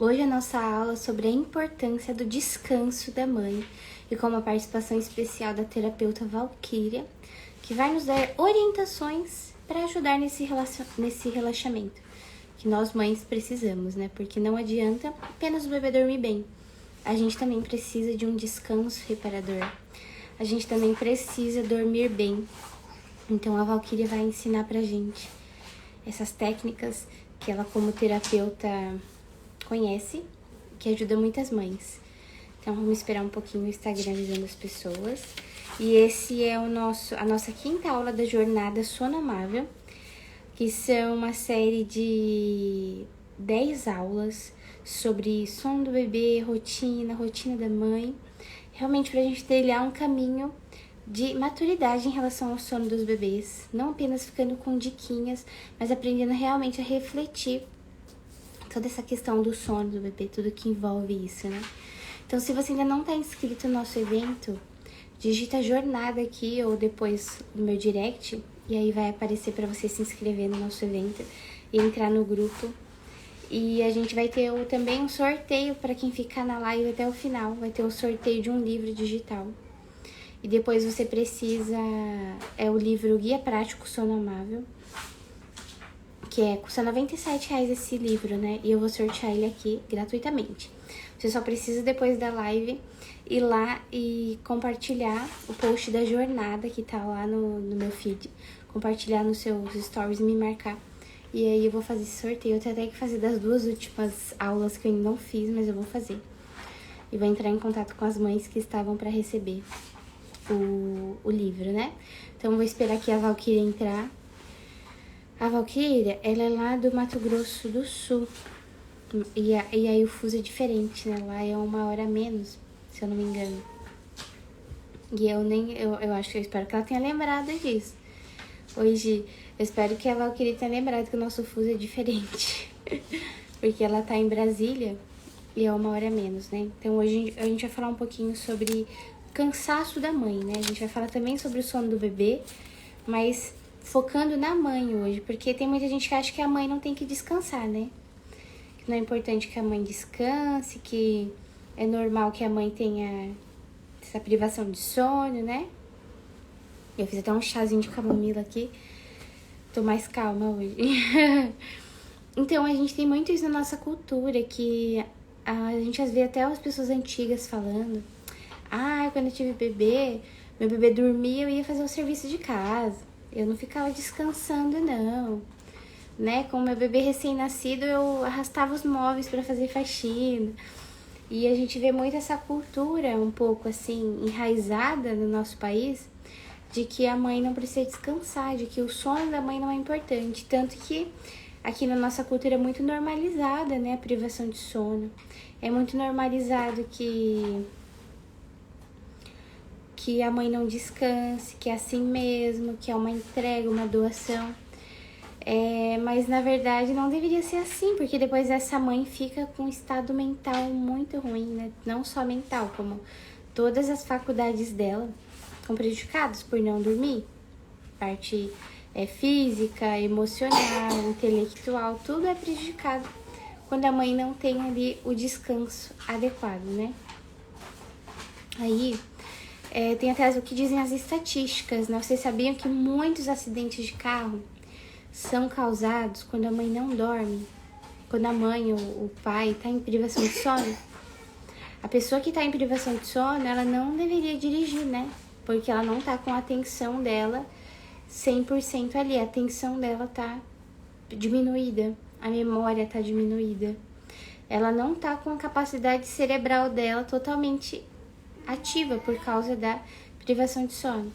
Hoje a nossa aula é sobre a importância do descanso da mãe e com uma participação especial da terapeuta Valquíria, que vai nos dar orientações para ajudar nesse relaxamento, que nós mães precisamos, né? Porque não adianta apenas o bebê dormir bem. A gente também precisa de um descanso reparador. A gente também precisa dormir bem. Então a Valquíria vai ensinar pra gente essas técnicas que ela, como terapeuta, conhece, que ajuda muitas mães. Então vamos esperar um pouquinho o Instagram avisando as pessoas. E esse é a nossa quinta aula da jornada Sono Amável, que são uma série de 10 aulas sobre sono do bebê, rotina da mãe, realmente para a gente trilhar um caminho de maturidade em relação ao sono dos bebês, não apenas ficando com diquinhas, mas aprendendo realmente a refletir toda essa questão do sono do bebê, tudo que envolve isso, né? Então, se você ainda não está inscrito no nosso evento, digita jornada aqui ou depois no meu direct, e aí vai aparecer para você se inscrever no nosso evento e entrar no grupo. E a gente vai ter também um sorteio para quem ficar na live até o final, vai ter o sorteio de um livro digital. E depois você precisa, o livro Guia Prático Sono Amável, que custa R$97 esse livro, né? E eu vou sortear ele aqui gratuitamente. Você só precisa, depois da live, ir lá e compartilhar o post da jornada que tá lá no meu feed. Compartilhar nos seus stories e me marcar. E aí eu vou fazer esse sorteio. Eu tenho até que fazer das 2 últimas aulas que eu ainda não fiz, mas eu vou fazer. E vou entrar em contato com as mães que estavam para receber o livro, né? Então eu vou esperar aqui a Valquíria entrar. A Valquíria, ela é lá do Mato Grosso do Sul. E aí o fuso é diferente, né? Lá é 1 hora a menos, se eu não me engano. E eu acho que eu espero que ela tenha lembrado disso. Hoje, eu espero que a Valquíria tenha lembrado que o nosso fuso é diferente. Porque ela tá em Brasília e é 1 hora a menos, né? Então hoje a gente vai falar um pouquinho sobre cansaço da mãe, né? A gente vai falar também sobre o sono do bebê, mas focando na mãe hoje, porque tem muita gente que acha que a mãe não tem que descansar, né? Que não é importante que a mãe descanse, que é normal que a mãe tenha essa privação de sono, né? Eu fiz até um chazinho de camomila aqui, tô mais calma hoje. Então, a gente tem muito isso na nossa cultura, que a gente às vezes até as pessoas antigas falando: quando eu tive bebê, meu bebê dormia, eu ia fazer o serviço de casa. Eu não ficava descansando, não. Né? Com o meu bebê recém-nascido, eu arrastava os móveis para fazer faxina. E a gente vê muito essa cultura um pouco assim, enraizada no nosso país, de que a mãe não precisa descansar, de que o sono da mãe não é importante. Tanto que aqui na nossa cultura é muito normalizada, né, a privação de sono. É muito normalizado que a mãe não descanse, que é assim mesmo, que é uma entrega, uma doação. Mas na verdade não deveria ser assim, porque depois essa mãe fica com um estado mental muito ruim, né? Não só mental, como todas as faculdades dela ficam prejudicadas por não dormir. Parte física, emocional, intelectual, tudo é prejudicado quando a mãe não tem ali o descanso adequado, né? Aí tem até o que dizem as estatísticas, né? Vocês sabiam que muitos acidentes de carro são causados quando a mãe não dorme? Quando a mãe ou o pai está em privação de sono? A pessoa que está em privação de sono, ela não deveria dirigir, né? Porque ela não tá com a atenção dela 100% ali. A atenção dela tá diminuída, a memória tá diminuída. Ela não tá com a capacidade cerebral dela totalmente ativa por causa da privação de sono.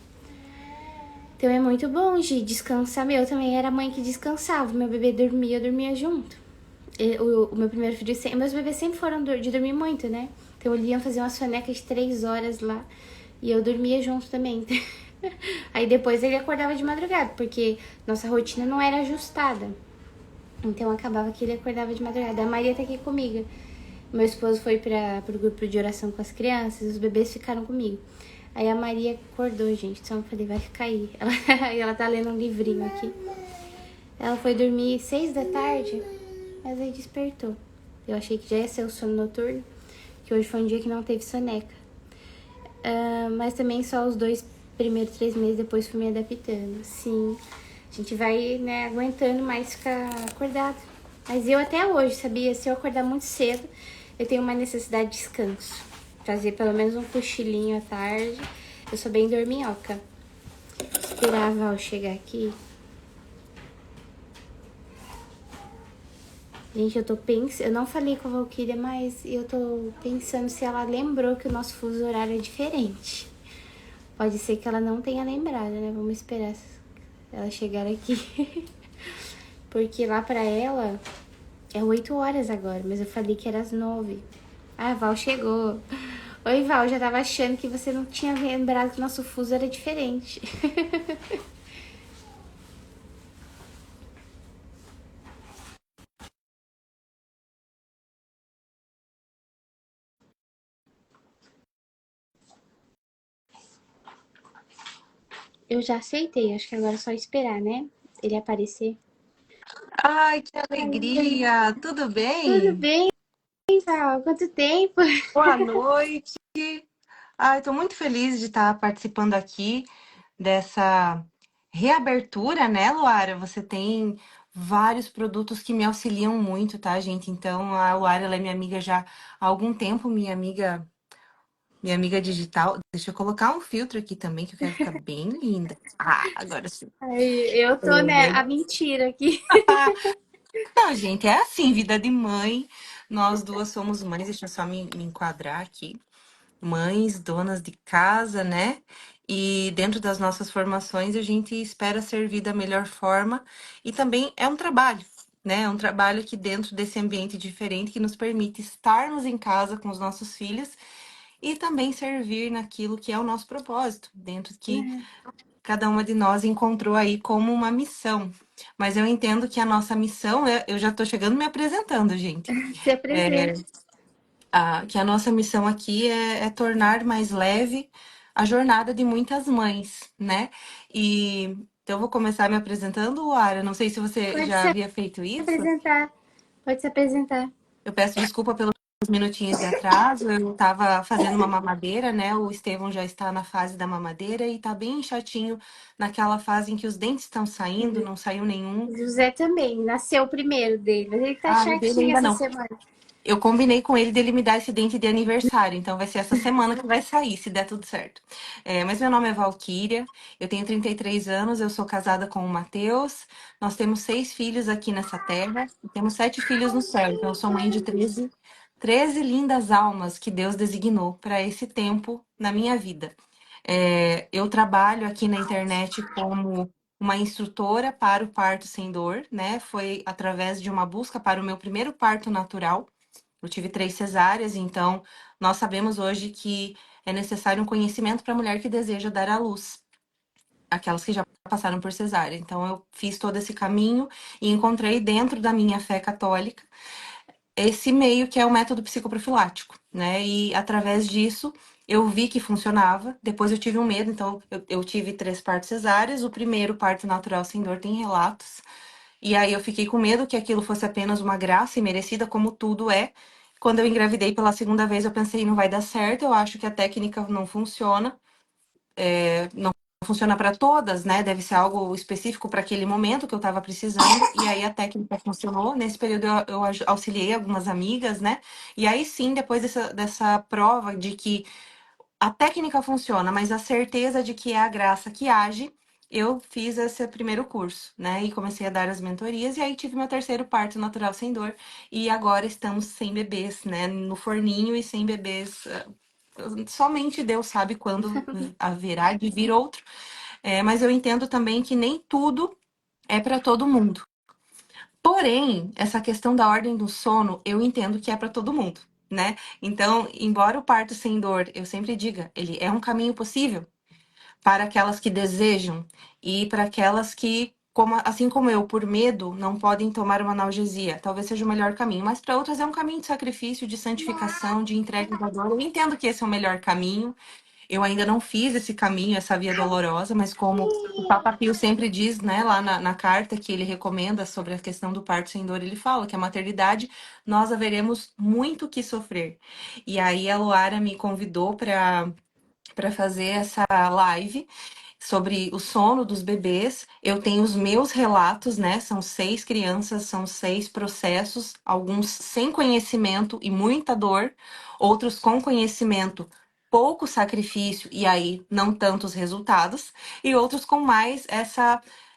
Então é muito bom de descansar. Eu também era mãe que descansava. Meu bebê dormia, eu dormia junto. O meu primeiro filho, meus bebês sempre foram de dormir muito, né? Então eles iam fazer uma soneca de 3 horas lá e eu dormia junto também. Aí depois ele acordava de madrugada, porque nossa rotina não era ajustada. Então acabava que ele acordava de madrugada. A Maria tá aqui comigo. Meu esposo foi pro grupo de oração com as crianças, os bebês ficaram comigo. Aí a Maria acordou, gente, então eu falei, vai ficar aí. Ela tá lendo um livrinho aqui. Ela foi dormir 6 da tarde, mas aí despertou. Eu achei que já ia ser o sono noturno, que hoje foi um dia que não teve soneca. Mas também só os 3 primeiros meses depois fui me adaptando. Sim, a gente vai, né, aguentando mais ficar acordado. Mas eu até hoje, sabia? Se eu acordar muito cedo, eu tenho uma necessidade de descanso. Fazer pelo menos um cochilinho à tarde. Eu sou bem dorminhoca. Esperar a Val chegar aqui. Gente, eu tô pensando... Eu não falei com a Valkyria, mas eu tô pensando se ela lembrou que o nosso fuso horário é diferente. Pode ser que ela não tenha lembrado, né? Vamos esperar ela chegar aqui. Porque lá pra ela é 8 horas agora, mas eu falei que era às 9. Ah, a Val chegou. Oi, Val, já tava achando que você não tinha lembrado que o nosso fuso era diferente. Eu já aceitei, acho que agora é só esperar, né? Ele aparecer. Ai, que Ai, alegria! Tudo tudo bem? bem, Val? Quanto tempo? Boa noite! Ai, tô muito feliz de estar participando aqui dessa reabertura, né, Luara? Você tem vários produtos que me auxiliam muito, tá, gente? Então, a Luara, ela é minha amiga já há algum tempo, minha amiga digital. Deixa eu colocar um filtro aqui também, que eu quero ficar bem linda. Ah, agora sim. Ai, eu tô, né, a mentira aqui. Não, gente, é assim, vida de mãe. Nós duas somos mães, deixa eu só me enquadrar aqui. Mães, donas de casa, né? E dentro das nossas formações, a gente espera servir da melhor forma. E também é um trabalho, né? É um trabalho que dentro desse ambiente diferente que nos permite estarmos em casa com os nossos filhos e também servir naquilo que é o nosso propósito, dentro que cada uma de nós encontrou aí como uma missão. Mas eu entendo que a nossa missão, eu já estou chegando me apresentando, gente. Se apresenta. Que a nossa missão aqui é tornar mais leve a jornada de muitas mães, né? E então eu vou começar me apresentando, Luara. Não sei se você Pode já se havia feito isso. apresentar. Pode se apresentar. Eu peço desculpa pelos minutinhos de atraso. Eu estava fazendo uma mamadeira, né? O Estevão já está na fase da mamadeira e tá bem chatinho naquela fase em que os dentes estão saindo, não saiu nenhum. José também, nasceu o primeiro dele, mas ele tá Ah, o dele chatinho ainda essa não. semana. Eu combinei com ele dele me dar esse dente de aniversário, então vai ser essa semana que vai sair, se der tudo certo. Mas meu nome é Valquíria, eu tenho 33 anos, eu sou casada com o Matheus, nós temos 6 filhos aqui nessa terra e temos 7 filhos no céu, então eu sou mãe de 13 lindas almas que Deus designou para esse tempo na minha vida. Eu trabalho aqui na internet como uma instrutora para o parto sem dor, né? Foi através de uma busca para o meu primeiro parto natural. Eu tive 3 cesáreas, então nós sabemos hoje que é necessário um conhecimento para a mulher que deseja dar à luz, aquelas que já passaram por cesárea. Então eu fiz todo esse caminho e encontrei dentro da minha fé católica esse meio que é o método psicoprofilático, né? E através disso eu vi que funcionava. Depois eu tive um medo, então eu tive 3 partos cesáreas. O primeiro parto natural sem dor tem relatos. E aí eu fiquei com medo que aquilo fosse apenas uma graça imerecida, como tudo é. Quando eu engravidei pela segunda vez, eu pensei, não vai dar certo, eu acho que a técnica não funciona. Não funciona para todas, né? Deve ser algo específico para aquele momento que eu estava precisando. E aí a técnica funcionou. Nesse período eu auxiliei algumas amigas, né? E aí sim, depois dessa prova de que a técnica funciona, mas a certeza de que é a graça que age, eu fiz esse primeiro curso, né? E comecei a dar as mentorias, e aí tive meu terceiro parto natural sem dor. E agora estamos sem bebês, né? No forninho e sem bebês. Somente Deus sabe quando haverá de vir outro. Mas eu entendo também que nem tudo é para todo mundo. Porém, essa questão da ordem do sono, eu entendo que é para todo mundo, né? Então, embora o parto sem dor, eu sempre diga, ele é um caminho possível para aquelas que desejam e para aquelas que, assim como eu, por medo, não podem tomar uma analgesia. Talvez seja o melhor caminho, mas para outras é um caminho de sacrifício, de santificação, de entrega da dor. Eu entendo que esse é o melhor caminho. Eu ainda não fiz esse caminho, essa via dolorosa, mas como o Papa Pio sempre diz, né, lá na carta que ele recomenda sobre a questão do parto sem dor, ele fala que a maternidade nós haveremos muito que sofrer. E aí a Luara me convidou para fazer essa live sobre o sono dos bebês. Eu tenho os meus relatos, né? São 6 crianças, são 6 processos, alguns sem conhecimento e muita dor, outros com conhecimento, pouco sacrifício e aí não tantos resultados, e outros com mais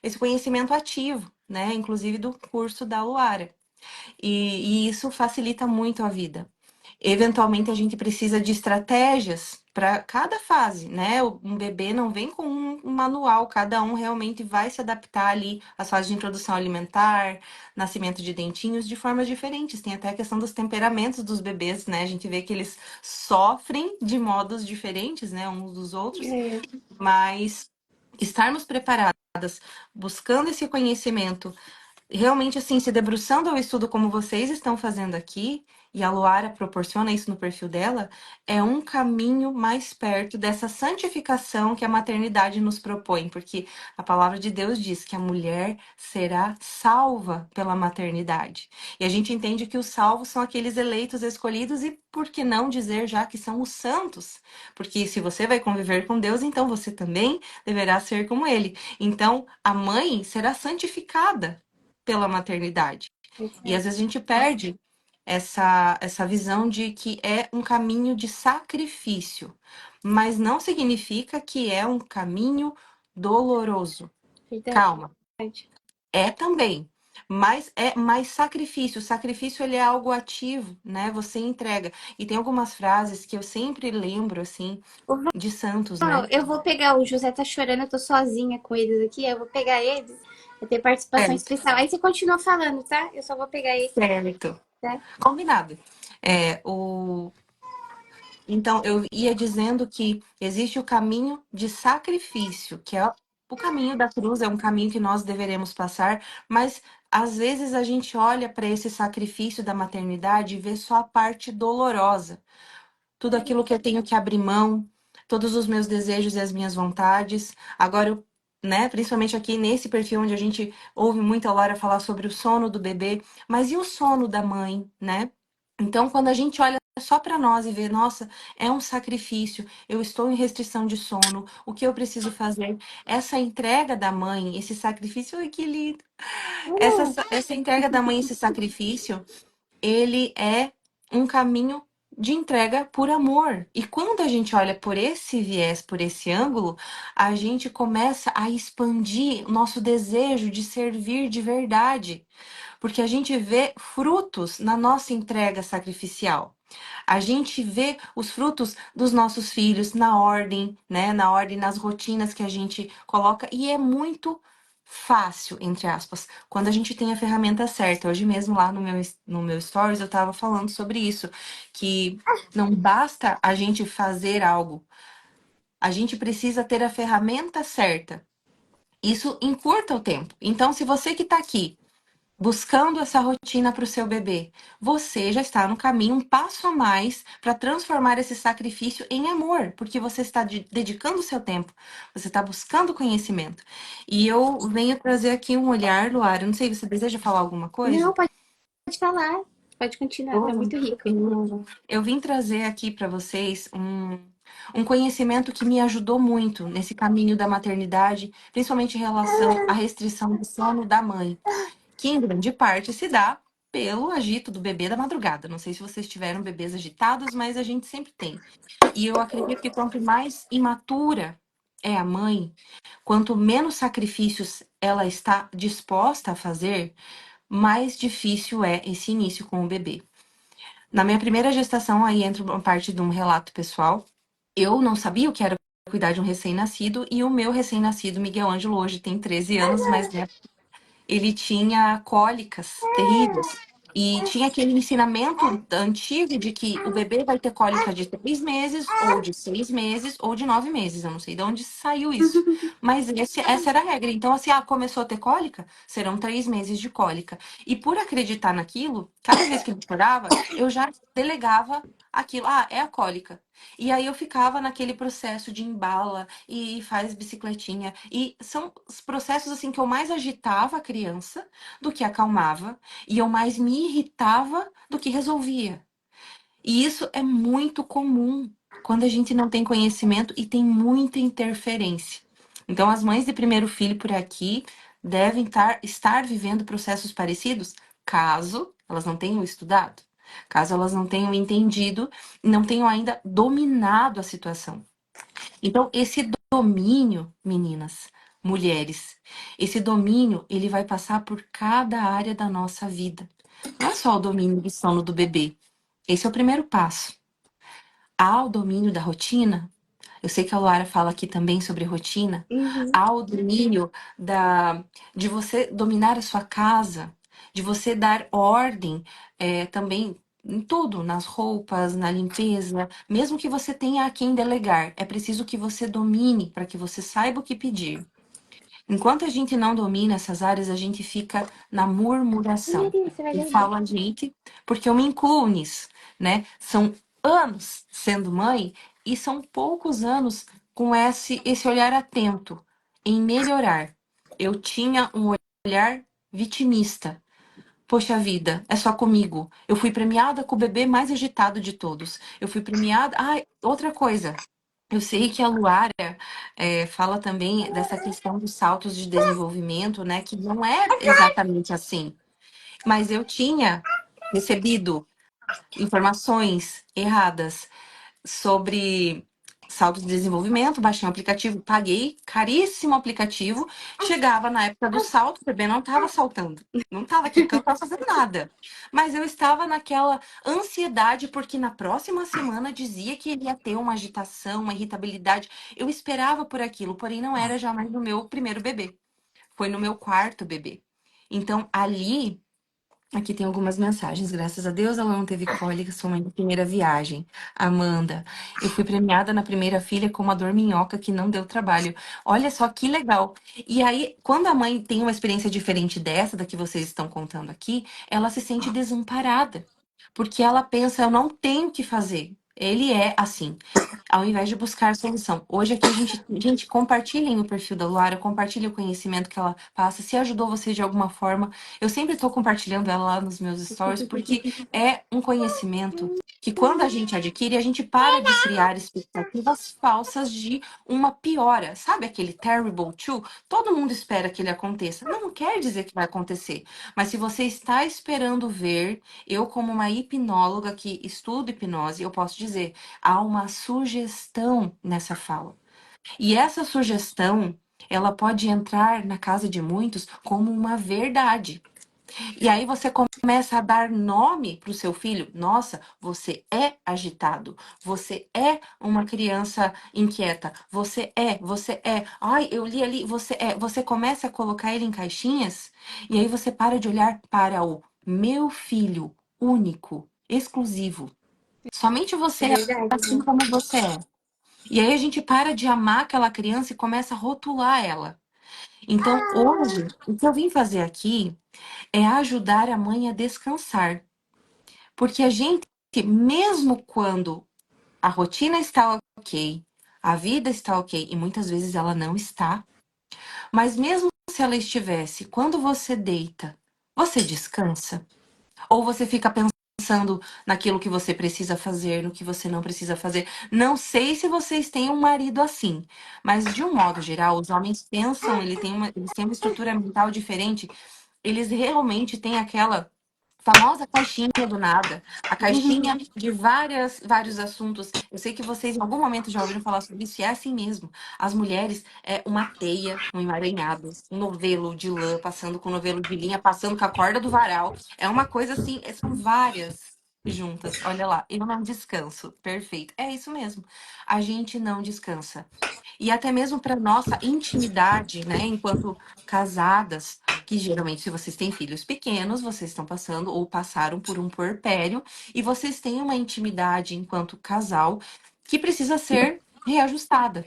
esse conhecimento ativo, né? Inclusive do curso da Luara. E isso facilita muito a vida. Eventualmente, a gente precisa de estratégias para cada fase, né? Um bebê não vem com um manual, cada um realmente vai se adaptar ali às fases de introdução alimentar, nascimento de dentinhos, de formas diferentes. Tem até a questão dos temperamentos dos bebês, né? A gente vê que eles sofrem de modos diferentes, né? Uns dos outros, É, mas estarmos preparadas, buscando esse conhecimento realmente, assim, se debruçando ao estudo como vocês estão fazendo aqui, e a Luara proporciona isso no perfil dela, é um caminho mais perto dessa santificação que a maternidade nos propõe, porque a palavra de Deus diz que a mulher será salva pela maternidade. E a gente entende que os salvos são aqueles eleitos, escolhidos, e por que não dizer já que são os santos? Porque se você vai conviver com Deus, então você também deverá ser como ele. Então, a mãe será santificada pela maternidade. E às exato. vezes a gente perde essa visão de que é um caminho de sacrifício, mas não significa que é um caminho doloroso. Verdade. Calma, é também, mas é mais sacrifício. O sacrifício ele é algo ativo, né? Você entrega. E tem algumas frases que eu sempre lembro assim Ô, de santos, Val, né? eu vou pegar, o José tá chorando, eu tô sozinha com eles aqui, eu vou pegar eles, vai ter participação Certo. especial. Aí você continua falando, tá? Eu só vou pegar ele, Certo. tá? Combinado. O Então, eu ia dizendo que existe o caminho de sacrifício, que é o caminho da cruz, é um caminho que nós deveremos passar, mas às vezes a gente olha para esse sacrifício da maternidade e vê só a parte dolorosa, tudo aquilo que eu tenho que abrir mão, todos os meus desejos e as minhas vontades. Agora, né, principalmente aqui nesse perfil onde a gente ouve muito a Laura falar sobre o sono do bebê, mas e o sono da mãe, né? Então, quando a gente olha só para nós e vê, nossa, é um sacrifício, eu estou em restrição de sono, o que eu preciso fazer? Essa entrega da mãe, esse sacrifício, ai, que lindo! Essa entrega da mãe, esse sacrifício, ele é um caminho de entrega por amor. E quando a gente olha por esse viés, por esse ângulo, a gente começa a expandir o nosso desejo de servir de verdade, porque a gente vê frutos na nossa entrega sacrificial. A gente vê os frutos dos nossos filhos na ordem, né? Na ordem, nas rotinas que a gente coloca, e é muito fácil, entre aspas, quando a gente tem a ferramenta certa. Hoje mesmo lá no meu stories eu estava falando sobre isso, que não basta a gente fazer algo, a gente precisa ter a ferramenta certa. Isso encurta o tempo. Então, se você que está aqui buscando essa rotina para o seu bebê, você já está no caminho, um passo a mais para transformar esse sacrifício em amor, porque você está dedicando o seu tempo, você está buscando conhecimento. E eu venho trazer aqui um olhar, Luara, não sei, você deseja falar alguma Não, coisa? pode falar, pode continuar, tá muito rico. Eu vim trazer aqui para vocês um conhecimento que me ajudou muito nesse caminho da maternidade, principalmente em relação à restrição do sono da mãe, que em grande parte se dá pelo agito do bebê da madrugada. Não sei se vocês tiveram bebês agitados, mas a gente sempre tem. E eu acredito que quanto mais imatura é a mãe, quanto menos sacrifícios ela está disposta a fazer, mais difícil é esse início com o bebê. Na minha primeira gestação, aí entra uma parte de um relato pessoal. Eu não sabia o que era cuidar de um recém-nascido, e o meu recém-nascido, Miguel Ângelo, hoje tem 13 anos, mas né, ele tinha cólicas terríveis. E tinha aquele ensinamento antigo de que o bebê vai ter cólica de 3 meses, ou de 6 meses, ou de 9 meses. Eu não sei de onde saiu isso. Mas essa era a regra. Então, assim, começou a ter cólica, serão 3 meses de cólica. E por acreditar naquilo, Cada vez que ele chorava, eu já delegava aquilo. Ah, é a cólica. E aí eu ficava naquele processo de embala e faz bicicletinha. E são os processos assim que eu mais agitava a criança do que acalmava. E eu mais me irritava do que resolvia. E isso é muito comum quando a gente não tem conhecimento e tem muita interferência. Então, as mães de primeiro filho por aqui devem estar vivendo processos parecidos, caso elas não tenham estudado, caso elas não tenham entendido e não tenham ainda dominado a situação. Então, esse domínio, meninas, mulheres, esse domínio, ele vai passar por cada área da nossa vida. Não é só o domínio do sono do bebê. Esse é o primeiro passo. Há o domínio da rotina. Eu sei que a Luara fala aqui também sobre rotina. Uhum. Há o domínio de você dominar a sua casa, de você dar ordem também em tudo, nas roupas, na limpeza, mesmo que você tenha a quem delegar. É preciso que você domine para que você saiba o que pedir. Enquanto a gente não domina essas áreas, a gente fica na murmuração. Maria, você vai Eu derrubar. falo a gente porque eu me incluo nisso, né? São anos sendo mãe e são poucos anos com esse olhar atento em melhorar. Eu tinha um olhar vitimista. Poxa vida, é só comigo. Eu fui premiada com o bebê mais agitado de todos. Eu fui premiada. Ai, outra coisa. Eu sei que a Luara fala também dessa questão dos saltos de desenvolvimento, né? Que não é exatamente assim. Mas eu tinha recebido informações erradas sobre saltos de desenvolvimento, baixei um aplicativo, paguei caríssimo aplicativo. Chegava na época do salto, o bebê não estava saltando, não estava quicando, não estava fazendo nada. Mas eu estava naquela ansiedade, porque na próxima semana dizia que ele ia ter uma agitação, uma irritabilidade. Eu esperava por aquilo, porém não era jamais no meu primeiro bebê, foi no meu quarto bebê. Então ali. Aqui tem algumas mensagens. Graças a Deus ela não teve cólica, sua mãe da primeira viagem. Amanda, eu fui premiada na primeira filha com uma dorminhoca que não deu trabalho. Olha só que legal. E aí, quando a mãe tem uma experiência diferente dessa, da que vocês estão contando aqui, ela se sente desamparada. Porque ela pensa, eu não tenho o que fazer. Ele é assim ao invés de buscar solução. Hoje aqui gente, compartilhem o perfil da Luara, compartilhem o conhecimento que ela passa. Se ajudou você de alguma forma, eu sempre estou compartilhando ela lá nos meus stories, porque é um conhecimento que quando a gente adquire, a gente para de criar expectativas falsas de uma piora. Sabe aquele terrible two? Todo mundo espera que ele aconteça. Não quer dizer que vai acontecer. Mas se você está esperando ver, eu como uma hipnóloga que estudo hipnose, eu posso dizer, há uma sugestão nessa fala. E essa sugestão, ela pode entrar na casa de muitos como uma verdade. E aí você começa a dar nome para o seu filho. Nossa, você é agitado. Você é uma criança inquieta. Você é. Ai, eu li ali, você é. Você começa a colocar ele em caixinhas e aí você para de olhar para o meu filho único, exclusivo. Somente É você é verdade, assim né? como você é. E aí a gente para de amar aquela criança e começa a rotular ela. Então, hoje, o que eu vim fazer aqui é ajudar a mãe a descansar. Porque a gente, mesmo quando a rotina está ok, a vida está ok, e muitas vezes ela não está, mas mesmo se ela estivesse, quando você deita, você descansa? Ou você fica pensando naquilo que você precisa fazer, no que você não precisa fazer? Não sei se vocês têm um marido assim, mas de um modo geral, os homens pensam, eles têm uma estrutura mental diferente, eles realmente têm aquela famosa caixinha do nada, a caixinha de vários assuntos. Eu sei que vocês em algum momento já ouviram falar sobre isso, e é assim mesmo. As mulheres é uma teia, um emaranhado, um novelo de lã, passando com novelo de linha, passando com a corda do varal. É uma coisa assim, são várias juntas. Olha lá, eu não descanso. Perfeito. É isso mesmo. A gente não descansa. E até mesmo para nossa intimidade, né, enquanto casadas, que geralmente, se vocês têm filhos pequenos, vocês estão passando ou passaram por um puerpério e vocês têm uma intimidade enquanto casal que precisa ser reajustada.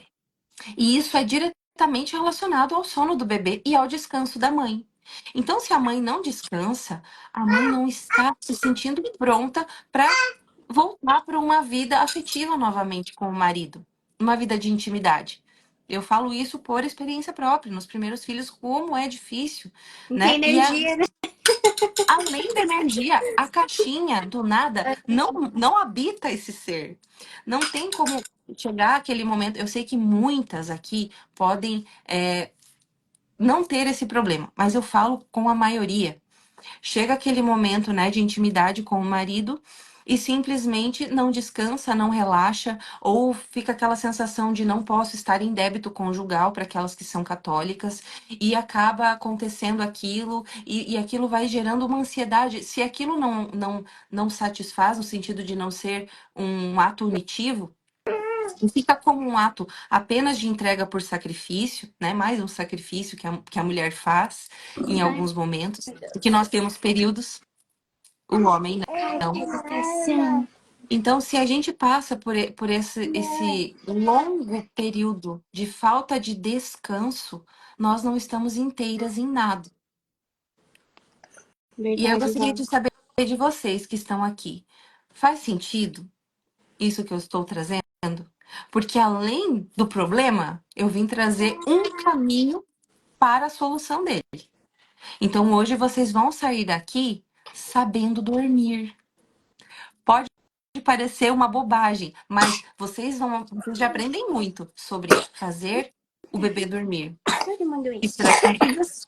E isso é diretamente relacionado ao sono do bebê e ao descanso da mãe. Então, se a mãe não descansa, a mãe não está se sentindo pronta para voltar para uma vida afetiva novamente com o marido, uma vida de intimidade. Eu falo isso por experiência própria, nos primeiros filhos, como é difícil, Não tem né? energia, né? Além da energia, a caixinha do nada não habita esse ser. Não tem como chegar aquele momento. Eu sei que muitas aqui podem não ter esse problema, mas eu falo com a maioria. Chega aquele momento, né, de intimidade com o marido e simplesmente não descansa, não relaxa, ou fica aquela sensação de não posso estar em débito conjugal para aquelas que são católicas, e acaba acontecendo aquilo, e aquilo vai gerando uma ansiedade. Se aquilo não satisfaz, no sentido de não ser um ato unitivo, fica como um ato apenas de entrega por sacrifício, né? Mais um sacrifício que a mulher faz em alguns momentos, e que nós temos períodos, o homem não. Então, se a gente passa por esse longo período de falta de descanso, nós não estamos inteiras em nada. E eu Verdade, gostaria Val. de saber de vocês que estão aqui. Faz sentido isso que eu estou trazendo? Porque além do problema, eu vim trazer um caminho para a solução dele. Então hoje vocês vão sair daqui sabendo dormir. Pode parecer uma bobagem, mas vocês já aprendem muito sobre fazer o bebê dormir. Todo mundo isso. Estratégias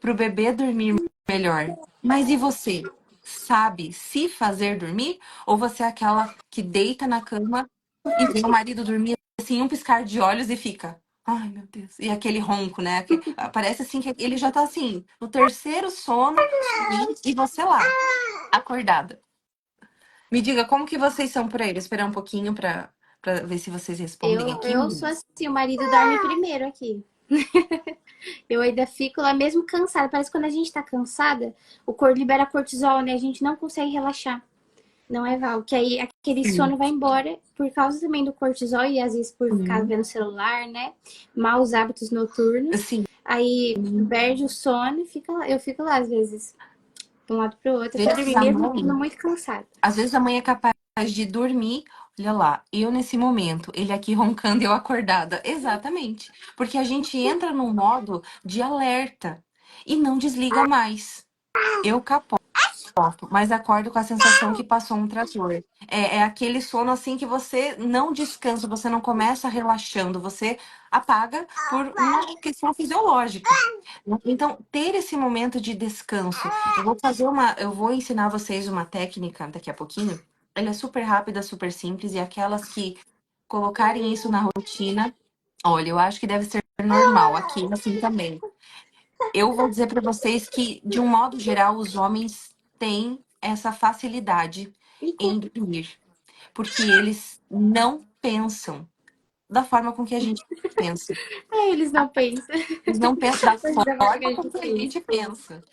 para o bebê dormir melhor. Mas e você? Sabe se fazer dormir? Ou você é aquela que deita na cama e vê o marido dormir assim, um piscar de olhos e fica. Ai, meu Deus. E aquele ronco, né? Parece assim que ele já tá assim, no terceiro sono, e você lá, acordada. Me diga, como que vocês são por aí? Vou esperar um pouquinho pra ver se vocês respondem aqui. Eu sou assim, o marido dorme primeiro aqui. Eu ainda fico lá mesmo cansada. Parece que quando a gente tá cansada, o corpo libera cortisol, né? A gente não consegue relaxar. Não é, Val? Que aí aquele Sim, sono vai embora por causa também do cortisol e às vezes por ficar sim. vendo celular, né? Maus hábitos noturnos. Assim, Aí perde o sono e fica lá. Eu fico lá às vezes, de um lado pro outro, às até vezes dormir, a mesmo estando mãe, muito cansada. às vezes a mãe é capaz de dormir. Olha lá, eu nesse momento, ele aqui roncando e eu acordada. Exatamente. Porque a gente entra num modo de alerta e não desliga mais. Eu capoto, mas acordo com a sensação que passou um trator. É aquele sono assim que você não descansa, você não começa relaxando, você apaga por uma questão fisiológica. Então, ter esse momento de descanso. Eu vou ensinar vocês uma técnica daqui a pouquinho. Ela é super rápida, super simples, e aquelas que colocarem isso na rotina, olha, eu acho que deve ser normal aqui assim também. Eu vou dizer para vocês que, de um modo geral, os homens têm essa facilidade em dormir, porque eles não pensam da forma com que a gente pensa. É, eles não pensam. Eles não pensam da Mas da forma que a forma gente como que a pensa. gente pensa.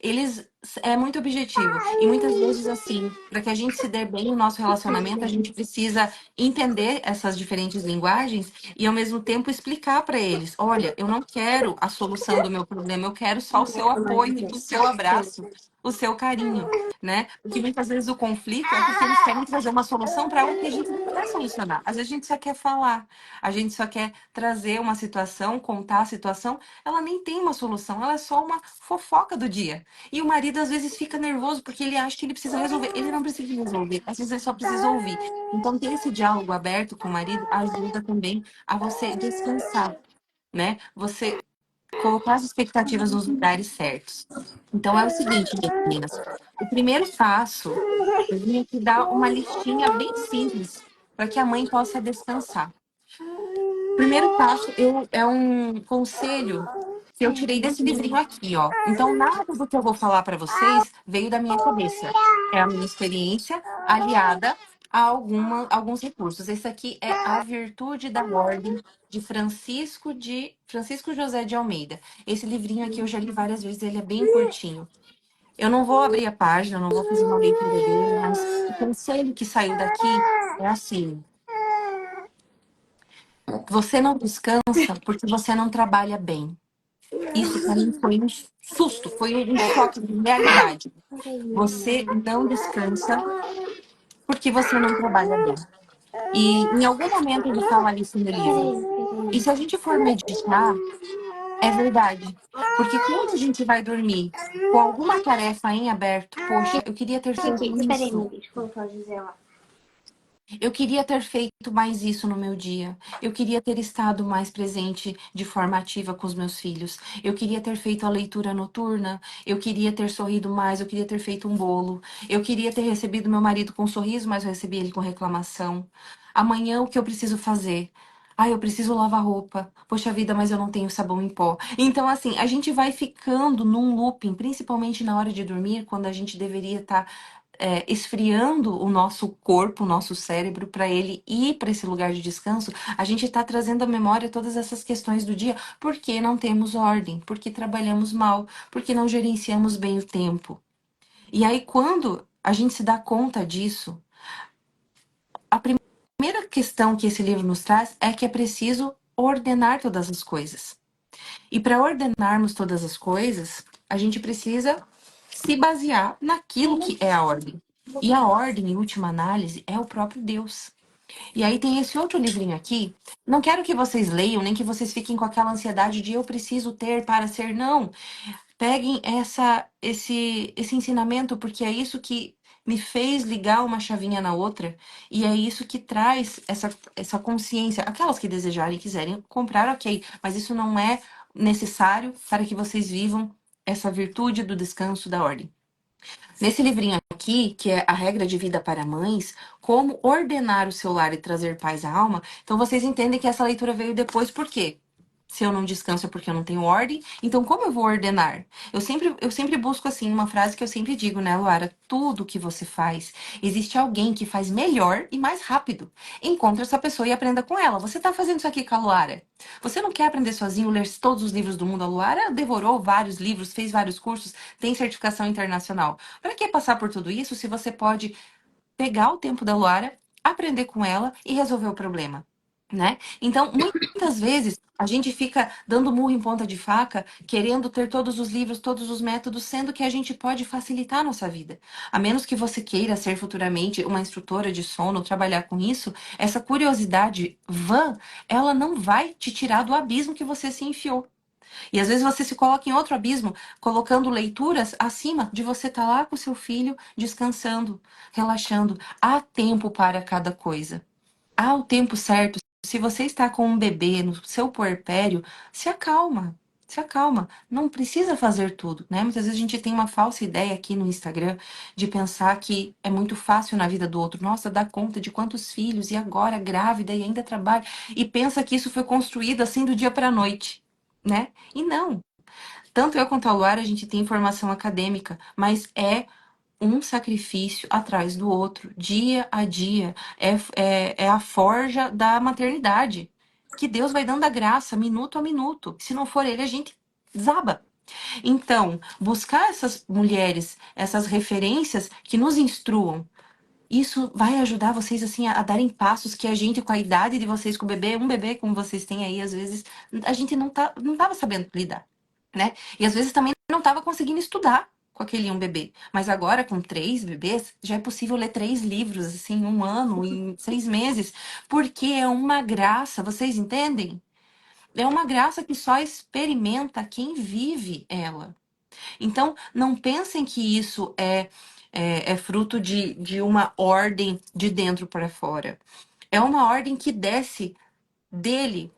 Eles é muito objetivo. E muitas vezes, assim, para que a gente se dê bem no nosso relacionamento, a gente precisa entender essas diferentes linguagens e, ao mesmo tempo, explicar para eles: olha, eu não quero a solução do meu problema, eu quero só o seu apoio, o seu abraço, o seu carinho, né? Porque muitas vezes o conflito é porque eles querem trazer uma solução para algo que a gente não quer solucionar. Às vezes a gente só quer falar, a gente só quer trazer uma situação, contar a situação, ela nem tem uma solução, ela é só uma fofoca do dia. E o marido às vezes fica nervoso porque ele acha que ele precisa resolver. Ele não precisa resolver, às vezes ele só precisa ouvir. Então, ter esse diálogo aberto com o marido ajuda também a você descansar, né? Você colocar as expectativas nos lugares certos. Então, é o seguinte, meninas. O primeiro passo, eu vim aqui dar uma listinha bem simples para que a mãe possa descansar. Primeiro passo é um conselho que eu tirei desse livrinho aqui, ó. Então, nada do que eu vou falar para vocês veio da minha cabeça. É a minha experiência aliada a alguns recursos. Esse aqui é A Virtude da Ordem, de Francisco José de Almeida. Esse livrinho aqui eu já li várias vezes, ele é bem curtinho. Eu não vou abrir a página, não vou fazer uma leitura dele, mas o conselho que saiu daqui é assim: você não descansa porque você não trabalha bem. Isso para mim foi um susto, foi um choque de realidade. Peraí, Você menino. não descansa porque você não trabalha bem. E em algum momento ele fala isso no livro. Peraí, E peraí. se a gente for meditar, é verdade. Porque quando a gente vai dormir com alguma tarefa em aberto, poxa, eu queria ter feito Aqui, espera aí, isso. meu Deus. Vou colocar o José lá. Eu queria ter feito mais isso no meu dia. Eu queria ter estado mais presente de forma ativa com os meus filhos. Eu queria ter feito a leitura noturna. Eu queria ter sorrido mais. Eu queria ter feito um bolo. Eu queria ter recebido meu marido com um sorriso, mas eu recebi ele com reclamação. Amanhã, o que eu preciso fazer? Ah, eu preciso lavar roupa. Poxa vida, mas eu não tenho sabão em pó. Então, assim, a gente vai ficando num looping, principalmente na hora de dormir, quando a gente deveria estar esfriando o nosso corpo, o nosso cérebro, para ele ir para esse lugar de descanso, a gente está trazendo à memória todas essas questões do dia, porque não temos ordem, porque trabalhamos mal, porque não gerenciamos bem o tempo. E aí, quando a gente se dá conta disso, a primeira questão que esse livro nos traz é que é preciso ordenar todas as coisas. E para ordenarmos todas as coisas, a gente precisa se basear naquilo que é a ordem. E a ordem, em última análise, é o próprio Deus. E aí tem esse outro livrinho aqui. Não quero que vocês leiam, nem que vocês fiquem com aquela ansiedade de eu preciso ter para ser. Não. Peguem esse ensinamento, porque é isso que me fez ligar uma chavinha na outra. E é isso que traz essa consciência. Aquelas que desejarem e quiserem comprar, ok. Mas isso não é necessário para que vocês vivam essa virtude do descanso da ordem. Nesse livrinho aqui, que é A Regra de Vida para Mães, como ordenar o seu lar e trazer paz à alma, então vocês entendem que essa leitura veio depois, por quê? Se eu não descanso é porque eu não tenho ordem, então como eu vou ordenar? Eu sempre busco, assim, uma frase que eu sempre digo, né, Luara? Tudo que você faz, existe alguém que faz melhor e mais rápido. Encontre essa pessoa e aprenda com ela. Você tá fazendo isso aqui com a Luara? Você não quer aprender sozinho, ler todos os livros do mundo? A Luara devorou vários livros, fez vários cursos, tem certificação internacional. Para que passar por tudo isso se você pode pegar o tempo da Luara, aprender com ela e resolver o problema, né? Então, muitas vezes a gente fica dando murro em ponta de faca, querendo ter todos os livros, todos os métodos, sendo que a gente pode facilitar a nossa vida. A menos que você queira ser futuramente uma instrutora de sono, trabalhar com isso, essa curiosidade vã, ela não vai te tirar do abismo que você se enfiou. E às vezes você se coloca em outro abismo, colocando leituras acima de você estar lá com seu filho, descansando, relaxando. Há tempo para cada coisa. Há o tempo certo. Se você está com um bebê no seu puerpério, se acalma. Se acalma. Não precisa fazer tudo, né? Muitas vezes a gente tem uma falsa ideia aqui no Instagram de pensar que é muito fácil na vida do outro. Nossa, dá conta de quantos filhos e agora grávida e ainda trabalha. E pensa que isso foi construído assim do dia para a noite, né? E não. Tanto eu quanto a Luara, a gente tem formação acadêmica, mas é um sacrifício atrás do outro, dia a dia. É a forja da maternidade, que Deus vai dando a graça, minuto a minuto. Se não for Ele, a gente desaba. Então, buscar essas mulheres, essas referências que nos instruam, isso vai ajudar vocês, assim, a darem passos que a gente, com a idade de vocês, com o bebê, um bebê como vocês têm aí, às vezes, a gente não tava sabendo lidar, né? E às vezes também não tava conseguindo estudar com aquele um bebê. Mas agora, com 3 bebês, já é possível ler 3 livros, assim, em um ano, em 6 meses, porque é uma graça, vocês entendem? É uma graça que só experimenta quem vive ela. Então, não pensem que isso é fruto de uma ordem de dentro para fora. É uma ordem que desce dele,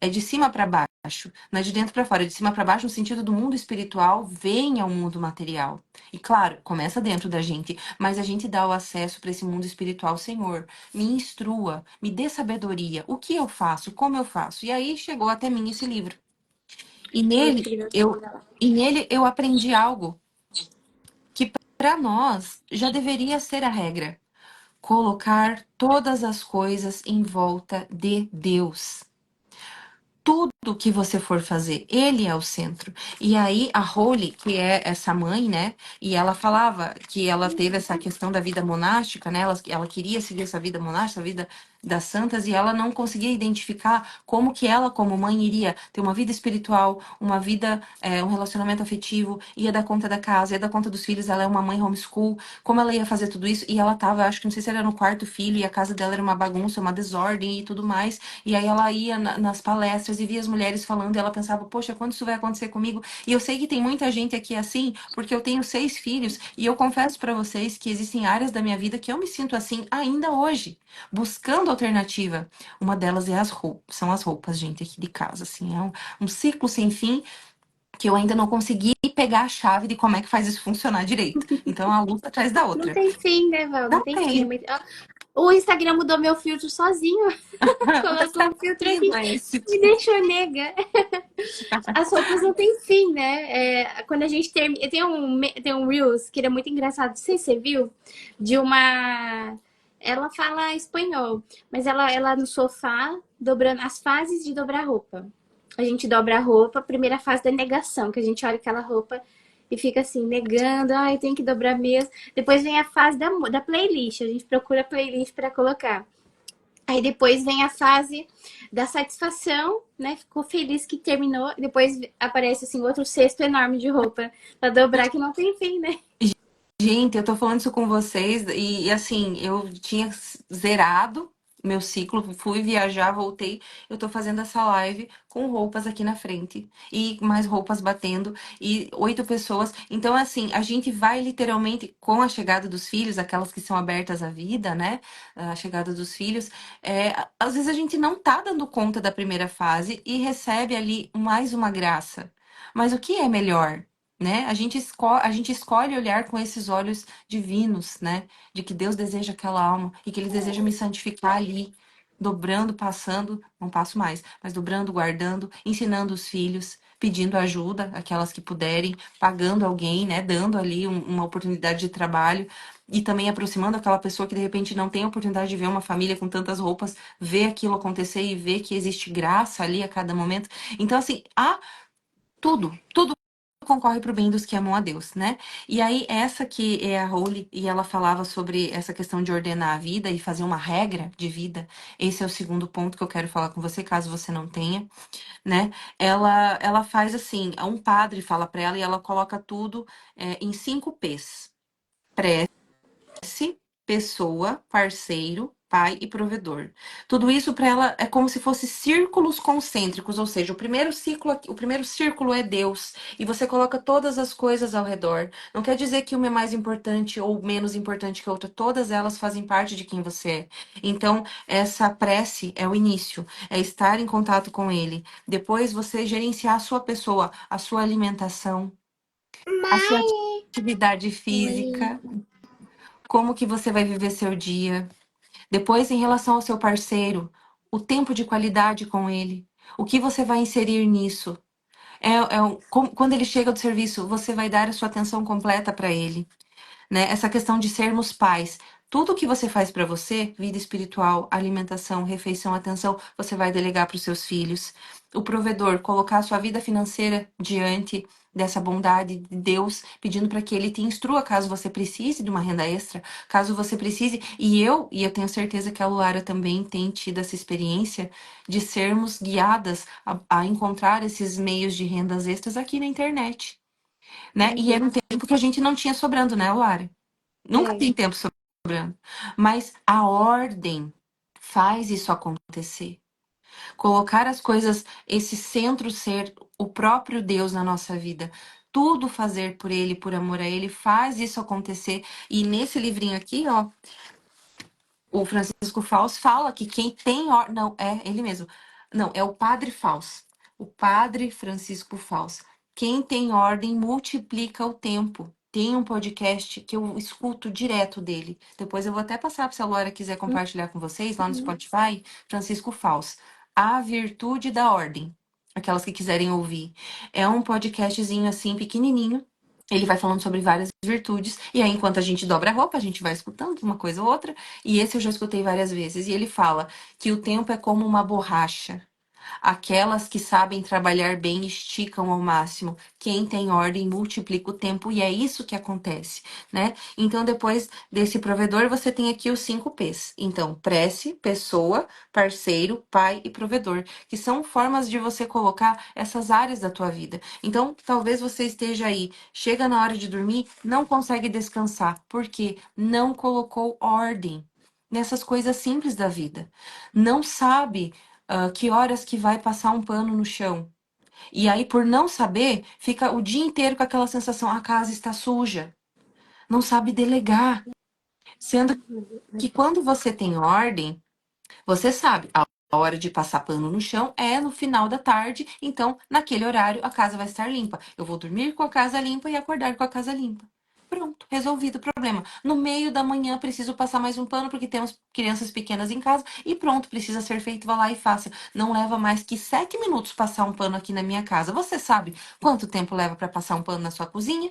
é de cima para baixo, não é de dentro para fora, é de cima para baixo no sentido do mundo espiritual vem ao mundo material. E claro, começa dentro da gente, mas a gente dá o acesso para esse mundo espiritual. Senhor, me instrua, me dê sabedoria, o que eu faço, como eu faço. E aí chegou até mim esse livro. E Meu nele filho, eu, e nele eu aprendi algo que para nós já deveria ser a regra: colocar todas as coisas em volta de Deus. tudo que você for fazer, ele é o centro. E aí a Holly, que é essa mãe, né? E ela falava que ela teve essa questão da vida monástica, né? Ela queria seguir essa vida monástica, a vida das santas, e ela não conseguia identificar como que ela, como mãe, iria ter uma vida espiritual, uma vida, um relacionamento afetivo, ia dar conta da casa, ia dar conta dos filhos. Ela é uma mãe homeschool, como ela ia fazer tudo isso? E ela tava, acho que não sei se era no quarto filho, e a casa dela era uma bagunça, uma desordem e tudo mais. E aí ela ia nas palestras e via as mulheres falando, e ela pensava, poxa, quando isso vai acontecer comigo? E eu sei que tem muita gente aqui assim, porque eu tenho 6 filhos, e eu confesso pra vocês que existem áreas da minha vida que eu me sinto assim ainda hoje, buscando alternativa. Uma delas é são as roupas, gente, aqui de casa, assim, é um ciclo sem fim que eu ainda não consegui pegar a chave de como é que faz isso funcionar direito. Então, a luta atrás da Não outra. tem fim, né, Val? Não Não tem fim. tem. O Instagram mudou meu filtro sozinho. Mas Colocou tá um filtro aqui lindo esse. e me deixou nega. As roupas não têm fim, né? Quando a gente termina. Tem um Reels que era muito engraçado. Não sei se você viu. De uma. Ela fala espanhol, mas ela no sofá, dobrando as fases de dobrar roupa. A gente dobra a roupa, primeira fase da negação, que a gente olha aquela roupa e fica assim, negando, ai, tem que dobrar mesmo. Depois vem a fase da playlist, a gente procura a playlist para colocar. Aí depois vem a fase da satisfação, né? Ficou feliz que terminou. Depois aparece assim outro cesto enorme de roupa pra dobrar que não tem fim, né? Gente, eu tô falando isso com vocês assim, eu tinha zerado meu ciclo, fui viajar, voltei, eu tô fazendo essa live com roupas aqui na frente e mais roupas batendo e 8 pessoas. Então, assim, a gente vai literalmente com a chegada dos filhos, aquelas que são abertas à vida, né? A chegada dos filhos, às vezes a gente não tá dando conta da primeira fase e recebe ali mais uma graça. Mas o que é melhor? Né? A gente escolhe olhar com esses olhos divinos, né? De que Deus deseja aquela alma e que Ele deseja me santificar ali, dobrando, passando, não passo mais, mas dobrando, guardando, ensinando os filhos, pedindo ajuda, aquelas que puderem, pagando alguém, né? Dando ali uma oportunidade de trabalho e também aproximando aquela pessoa que de repente não tem a oportunidade de ver uma família com tantas roupas, ver aquilo acontecer e ver que existe graça ali a cada momento. Então, assim, há tudo concorre para o bem dos que amam a Deus, né? E aí, essa que é a Holy, e ela falava sobre essa questão de ordenar a vida e fazer uma regra de vida. Esse é o segundo ponto que eu quero falar com você, caso você não tenha, né? Ela faz assim, um padre fala para ela e ela coloca tudo em 5 P's. Pessoa, parceiro, pai e provedor. Tudo isso para ela é como se fosse círculos concêntricos, ou seja, o primeiro círculo é Deus e você coloca todas as coisas ao redor. Não quer dizer que uma é mais importante ou menos importante que a outra, todas elas fazem parte de quem você é. Então, essa prece é o início, é estar em contato com ele. Depois você gerenciar a sua pessoa, a sua alimentação, a sua Mãe! atividade Oi. física, como que você vai viver seu dia. Depois, em relação ao seu parceiro, o tempo de qualidade com ele. O que você vai inserir nisso? Quando ele chega do serviço, você vai dar a sua atenção completa para ele, né? Essa questão de sermos pais. Tudo que você faz para você, vida espiritual, alimentação, refeição, atenção, você vai delegar para os seus filhos. O provedor, colocar a sua vida financeira diante dessa bondade de Deus, pedindo para que ele te instrua caso você precise de uma renda extra, caso você precise. E eu tenho certeza que a Luara também tem tido essa experiência de sermos guiadas a encontrar esses meios de rendas extras aqui na internet, né? E era um Uhum. tempo que a gente não tinha sobrando, né, Luara? Nunca É. tem tempo sobrando. Mas a ordem faz isso acontecer. Colocar as coisas, esse centro ser o próprio Deus na nossa vida. Tudo fazer por Ele, por amor a Ele, faz isso acontecer. E nesse livrinho aqui, ó, o Francisco Fausto fala que quem tem ordem. Não, é ele mesmo. Não, é o Padre Fausto. O Padre Francisco Fausto. Quem tem ordem multiplica o tempo. Tem um podcast que eu escuto direto dele. Depois eu vou até passar para se a Laura quiser compartilhar com vocês lá no Uhum. Spotify. Francisco Fausto. A Virtude da Ordem. Aquelas que quiserem ouvir. É um podcastzinho assim, pequenininho. Ele vai falando sobre várias virtudes. E aí, enquanto a gente dobra a roupa, a gente vai escutando uma coisa ou outra. E esse eu já escutei várias vezes. E ele fala que o tempo é como uma borracha. Aquelas que sabem trabalhar bem esticam ao máximo. Quem tem ordem multiplica o tempo e é isso que acontece, né? Então, depois desse provedor, você tem aqui os 5 P's. Então, prece, pessoa, parceiro, pai e provedor, que são formas de você colocar essas áreas da tua vida. Então, talvez você esteja aí, chega na hora de dormir, não consegue descansar, porque não colocou ordem nessas coisas simples da vida. Não sabe que horas que vai passar um pano no chão. E aí, por não saber, fica o dia inteiro com aquela sensação, a casa está suja. Não sabe delegar. Sendo que quando você tem ordem, você sabe, a hora de passar pano no chão é no final da tarde, então naquele horário a casa vai estar limpa. Eu vou dormir com a casa limpa e acordar com a casa limpa. Pronto, resolvido o problema. No meio da manhã preciso passar mais um pano porque temos crianças pequenas em casa e pronto, precisa ser feito, vá lá e faça. Não leva mais que 7 minutos passar um pano aqui na minha casa. Você sabe quanto tempo leva para passar um pano na sua cozinha?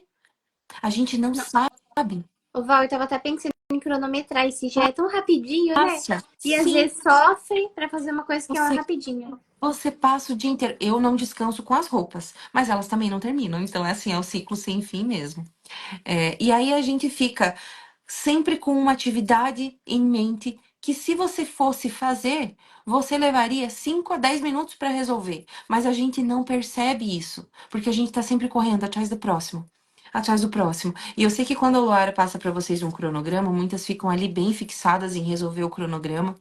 A gente não Não. sabe. Ô, Val, eu tava até pensando em cronometrar, esse já é tão rapidinho, né? Passa, E às sim, vezes sofre pra fazer uma coisa que é você rapidinho. Você passa o dia inteiro. Eu não descanso com as roupas, mas elas também não terminam. Então, é assim, é o ciclo sem fim mesmo. E aí a gente fica sempre com uma atividade em mente que, se você fosse fazer, você levaria 5 a 10 minutos para resolver. Mas a gente não percebe isso, porque a gente tá sempre correndo atrás do próximo. Atrás do próximo. E eu sei que quando a Luara passa para vocês um cronograma, muitas ficam ali bem fixadas em resolver o cronograma.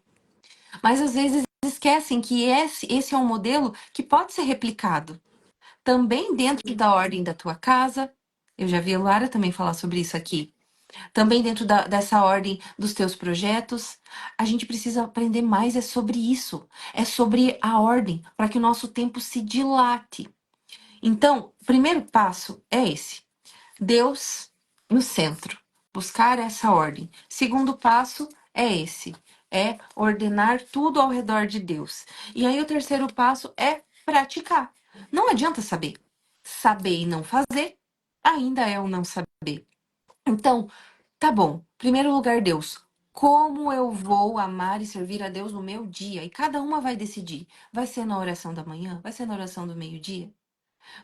Mas às vezes esquecem que esse é um modelo que pode ser replicado também dentro da ordem da tua casa. Eu já vi a Luara também falar sobre isso aqui. Também dentro dessa ordem dos teus projetos. A gente precisa aprender mais sobre isso. É sobre a ordem, para que o nosso tempo se dilate. Então, o primeiro passo é esse. Deus no centro, buscar essa ordem. Segundo passo é esse, é ordenar tudo ao redor de Deus. E aí o terceiro passo é praticar. Não adianta saber. Saber e não fazer ainda é o não saber. Então, tá bom. Primeiro lugar, Deus. Como eu vou amar e servir a Deus no meu dia? E cada uma vai decidir. Vai ser na oração da manhã? Vai ser na oração do meio-dia?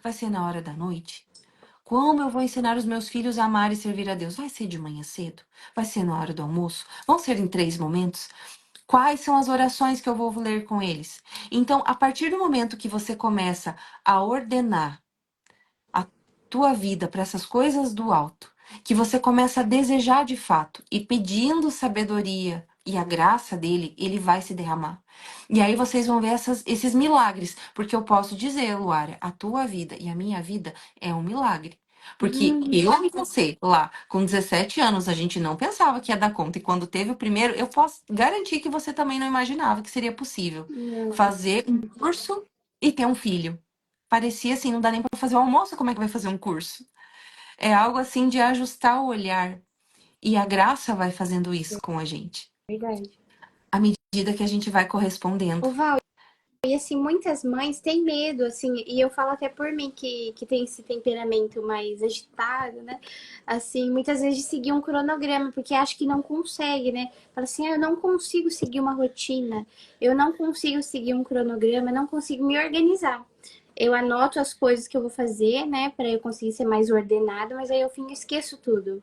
Vai ser na hora da noite? Como eu vou ensinar os meus filhos a amar e servir a Deus? Vai ser de manhã cedo? Vai ser na hora do almoço? Vão ser em 3 momentos? Quais são as orações que eu vou ler com eles? Então, a partir do momento que você começa a ordenar a tua vida para essas coisas do alto, que você começa a desejar de fato e pedindo sabedoria e a graça dele, ele vai se derramar. E aí vocês vão ver esses milagres, porque eu posso dizer, Luara, a tua vida e a minha vida é um milagre. Porque eu e você, lá, com 17 anos, a gente não pensava que ia dar conta. E quando teve o primeiro, eu posso garantir que você também não imaginava que seria possível Não. fazer um curso e ter um filho. Parecia assim, não dá nem para fazer o almoço, como é que vai fazer um curso? É algo assim de ajustar o olhar. E a graça vai fazendo isso com a gente, Verdade. à medida que a gente vai correspondendo. Ô, Val, e assim, muitas mães têm medo, assim, e eu falo até por mim que tem esse temperamento mais agitado, né? Assim, muitas vezes de seguir um cronograma, porque acha que não consegue, né? Fala assim, eu não consigo seguir uma rotina, eu não consigo seguir um cronograma, eu não consigo me organizar. Eu anoto as coisas que eu vou fazer, né, para eu conseguir ser mais ordenado, mas aí eu fim esqueço tudo.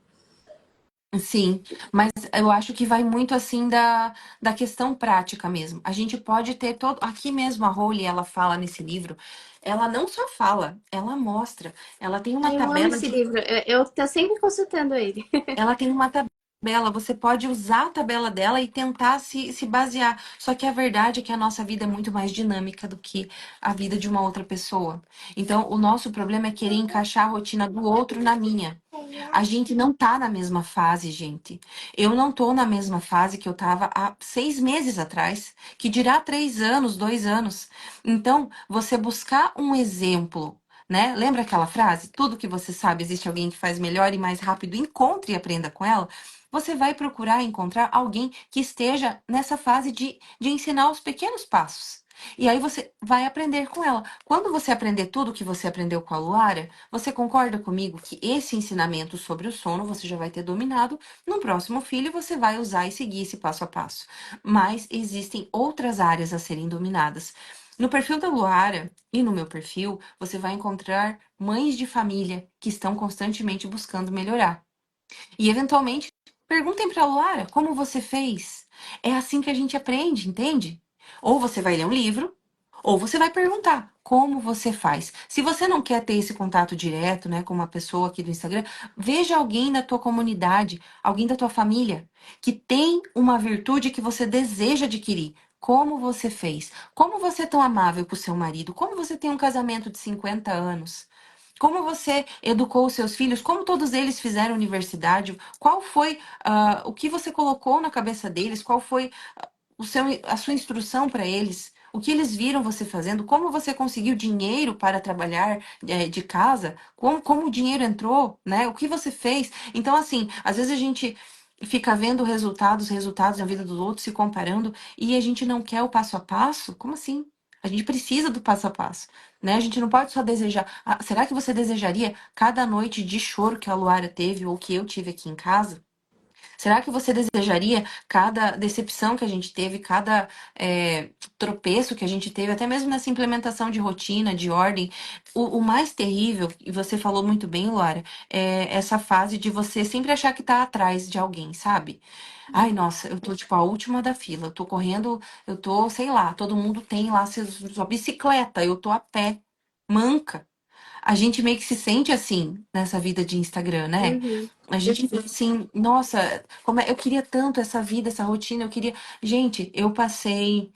Sim, mas eu acho que vai muito assim da questão prática mesmo. A gente pode ter todo. Aqui mesmo a Rowley, ela fala nesse livro, ela não só fala, ela mostra. Ela tem uma Ai, eu amo tabela esse de livro, eu tô sempre consultando ele. Ela tem uma tabela, você pode usar a tabela dela e tentar se basear. Só que a verdade é que a nossa vida é muito mais dinâmica do que a vida de uma outra pessoa. Então, o nosso problema é querer encaixar a rotina do outro na minha. A gente não tá na mesma fase, gente. Eu não tô na mesma fase que eu tava há 6 meses atrás, que dirá 3 anos, 2 anos. Então, você buscar um exemplo, né? Lembra aquela frase? Tudo que você sabe, existe alguém que faz melhor e mais rápido. Encontre e aprenda com ela. Você vai procurar encontrar alguém que esteja nessa fase de ensinar os pequenos passos. E aí você vai aprender com ela. Quando você aprender tudo que você aprendeu com a Luara, você concorda comigo que esse ensinamento sobre o sono você já vai ter dominado? No próximo filho você vai usar e seguir esse passo a passo. Mas existem outras áreas a serem dominadas. No perfil da Luara e no meu perfil, você vai encontrar mães de família que estão constantemente buscando melhorar. E, eventualmente, perguntem para a Luara como você fez. É assim que a gente aprende, entende? Ou você vai ler um livro, ou você vai perguntar como você faz. Se você não quer ter esse contato direto, né, com uma pessoa aqui do Instagram, veja alguém da tua comunidade, alguém da tua família, que tem uma virtude que você deseja adquirir. Como você fez? Como você é tão amável com o seu marido? Como você tem um casamento de 50 anos? Como você educou os seus filhos? Como todos eles fizeram universidade? Qual foi o que você colocou na cabeça deles? Qual foi a sua instrução para eles? O que eles viram você fazendo? Como você conseguiu dinheiro para trabalhar de casa? Como o dinheiro entrou, né? O que você fez? Então, assim, às vezes a gente fica vendo resultados na vida dos outros, se comparando, e a gente não quer o passo a passo? Como assim? A gente precisa do passo a passo, né? A gente não pode só desejar. Ah, será que você desejaria cada noite de choro que a Luara teve ou que eu tive aqui em casa? Será que você desejaria cada decepção que a gente teve, cada tropeço que a gente teve, até mesmo nessa implementação de rotina, de ordem? O mais terrível, e você falou muito bem, Luara, é essa fase de você sempre achar que tá atrás de alguém, sabe? Ai, nossa, eu tô tipo a última da fila, eu tô correndo, eu tô, sei lá, todo mundo tem lá sua bicicleta, eu tô a pé, manca. A gente meio que se sente assim nessa vida de Instagram, né? Uhum. A gente fica assim, nossa, eu queria tanto essa vida, essa rotina, eu queria. Gente, eu passei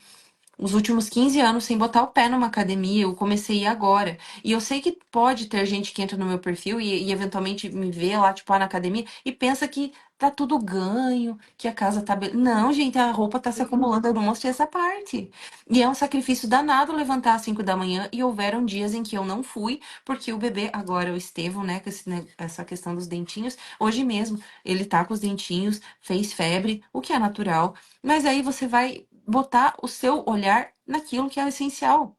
os últimos 15 anos sem botar o pé numa academia, eu comecei a ir agora. E eu sei que pode ter gente que entra no meu perfil e eventualmente me vê lá, tipo, na academia e pensa que tá tudo ganho, que a casa tá. Não, gente, a roupa tá se acumulando, eu não mostrei essa parte. E é um sacrifício danado levantar às 5 da manhã e houveram dias em que eu não fui, porque o bebê, agora o Estevão, né, com essa questão dos dentinhos, hoje mesmo ele tá com os dentinhos, fez febre, o que é natural. Mas aí você vai botar o seu olhar naquilo que é o essencial.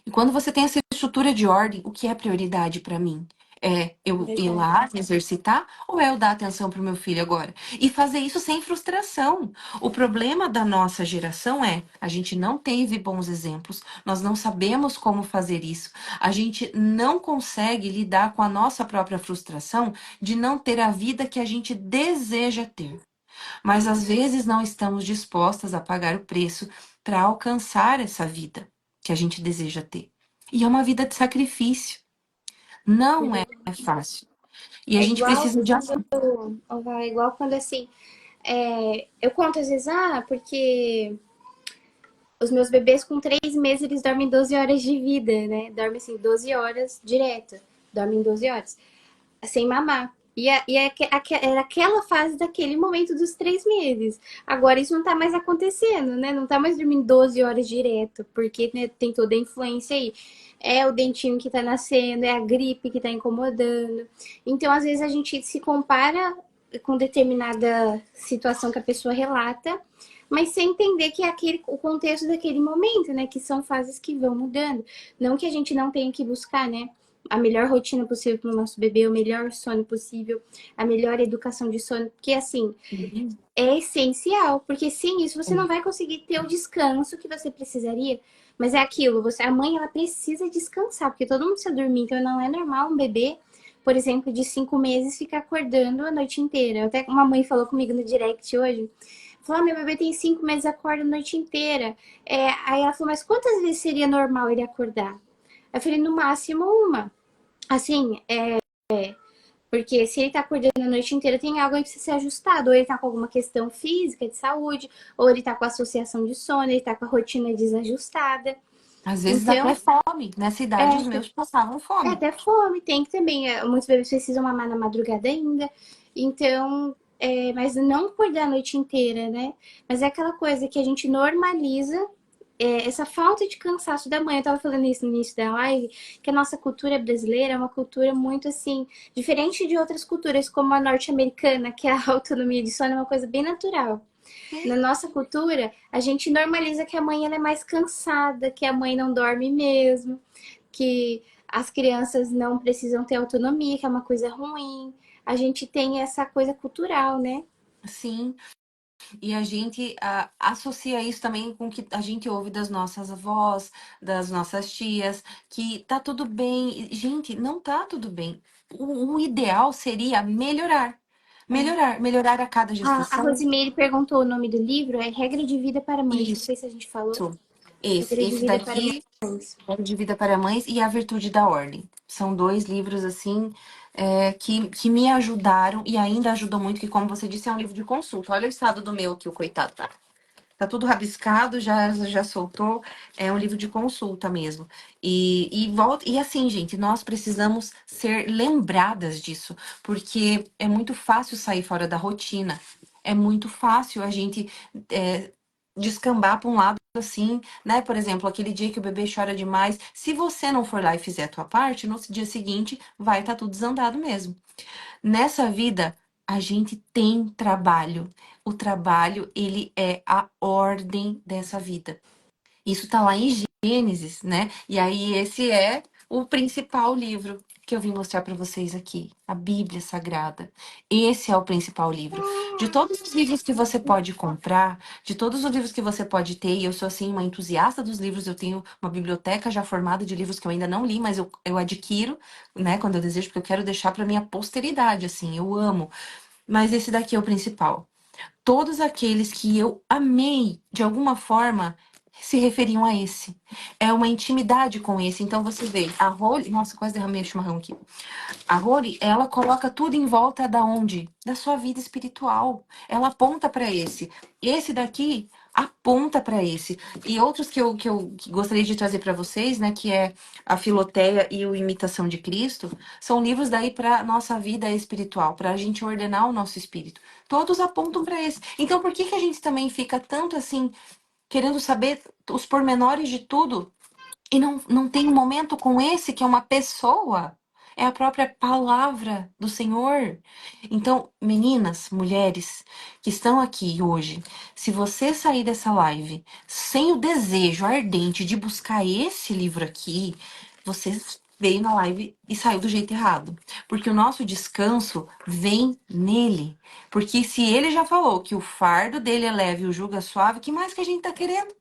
E quando você tem essa estrutura de ordem, o que é prioridade para mim? É eu ir Verdade. lá me exercitar ou é eu dar atenção para o meu filho agora? E fazer isso sem frustração. O problema da nossa geração é a gente não teve bons exemplos, nós não sabemos como fazer isso, a gente não consegue lidar com a nossa própria frustração de não ter a vida que a gente deseja ter, mas às vezes não estamos dispostas a pagar o preço para alcançar essa vida que a gente deseja ter. E é uma vida de sacrifício. Não é fácil. E a É gente igual precisa de ação. quando, é igual quando assim, eu conto às vezes, porque os meus bebês com 3 meses, eles dormem 12 horas de vida, né? Dormem assim, 12 horas direto. Dormem 12 horas. Sem mamar. Era aquela fase daquele momento dos 3 meses. Agora isso não tá mais acontecendo, né? Não tá mais dormindo 12 horas direto, porque né, tem toda a influência aí. É o dentinho que tá nascendo, é a gripe que tá incomodando. Então, às vezes, a gente se compara com determinada situação que a pessoa relata, mas sem entender que é o contexto daquele momento, né? Que são fases que vão mudando. Não que a gente não tenha que buscar, né? A melhor rotina possível para o nosso bebê, o melhor sono possível, a melhor educação de sono, porque assim, é essencial, porque sem isso você não vai conseguir ter o descanso que você precisaria. Mas é aquilo, a mãe ela precisa descansar, porque todo mundo precisa dormir, então não é normal um bebê, por exemplo, de 5 meses ficar acordando a noite inteira. Até uma mãe falou comigo no direct hoje, falou: meu bebê tem 5 meses, acorda a noite inteira. Aí ela falou: mas quantas vezes seria normal ele acordar? Eu falei: no máximo uma. Assim, porque se ele tá acordando a noite inteira, tem algo aí que precisa ser ajustado. Ou ele tá com alguma questão física, de saúde, ou ele tá com associação de sono, ele tá com a rotina desajustada. Às vezes dá Então, até fome. Nessa idade, os é, meus passavam fome. até fome, tem que também. Muitos bebês precisam mamar na madrugada ainda. Então, mas não acordar a noite inteira, né? Mas é aquela coisa que a gente normaliza essa falta de cansaço da mãe. Eu tava falando isso no início da live, que a nossa cultura brasileira é uma cultura muito assim, diferente de outras culturas, como a norte-americana, que a autonomia de sono é uma coisa bem natural. Na nossa cultura, a gente normaliza que a mãe ela é mais cansada, que a mãe não dorme mesmo, que as crianças não precisam ter autonomia, que é uma coisa ruim. A gente tem essa coisa cultural, né? Sim. E a gente associa isso também com o que a gente ouve das nossas avós, das nossas tias, que tá tudo bem. Gente, não tá tudo bem. O ideal seria melhorar. É. Melhorar, melhorar a cada A gestação. Rosimeire perguntou o nome do livro, é Regra de Vida para Mães. Não Isso. sei se a gente falou. Regra de Esse Vida para daqui, Mães. é de Vida para Mães e A Virtude da Ordem. São dois livros, assim, que me ajudaram e ainda ajudam muito, que, como você disse, é um livro de consulta. Olha o estado do meu aqui, o coitado, tá? Tá tudo rabiscado, já soltou. É um livro de consulta mesmo. E volta, e assim, gente, nós precisamos ser lembradas disso, porque é muito fácil sair fora da rotina. É muito fácil a gente descambar para um lado assim, né? Por exemplo, aquele dia que o bebê chora demais, se você não for lá e fizer a tua parte, no dia seguinte vai estar tudo desandado mesmo. Nessa vida, a gente tem trabalho. O trabalho, ele é a ordem dessa vida. Isso tá lá em Gênesis, né? E aí esse é o principal livro que eu vim mostrar para vocês aqui, a Bíblia Sagrada. Esse é o principal livro. De todos os livros que você pode comprar, de todos os livros que você pode ter, e eu sou assim uma entusiasta dos livros, eu tenho uma biblioteca já formada de livros que eu ainda não li, mas eu adquiro, né, quando eu desejo, porque eu quero deixar para minha posteridade, assim, eu amo. Mas esse daqui é o principal. Todos aqueles que eu amei de alguma forma se referiam a esse. É uma intimidade com esse. Então você vê, a Role, nossa, quase derramei o chimarrão aqui. A Role, ela coloca tudo em volta da onde? Da sua vida espiritual. Ela aponta para esse. Esse daqui aponta para esse. E outros que gostaria de trazer para vocês, né, que é a Filoteia e o Imitação de Cristo, são livros daí para nossa vida espiritual, para a gente ordenar o nosso espírito. Todos apontam para esse. Então, por que que a gente também fica tanto assim querendo saber os pormenores de tudo e não tem um momento com esse que é uma pessoa? É a própria palavra do Senhor. Então, meninas, mulheres que estão aqui hoje, se você sair dessa live sem o desejo ardente de buscar esse livro aqui, você veio na live e saiu do jeito errado. Porque o nosso descanso vem nele. Porque se ele já falou que o fardo dele é leve e o jugo é suave, o que mais que a gente tá querendo?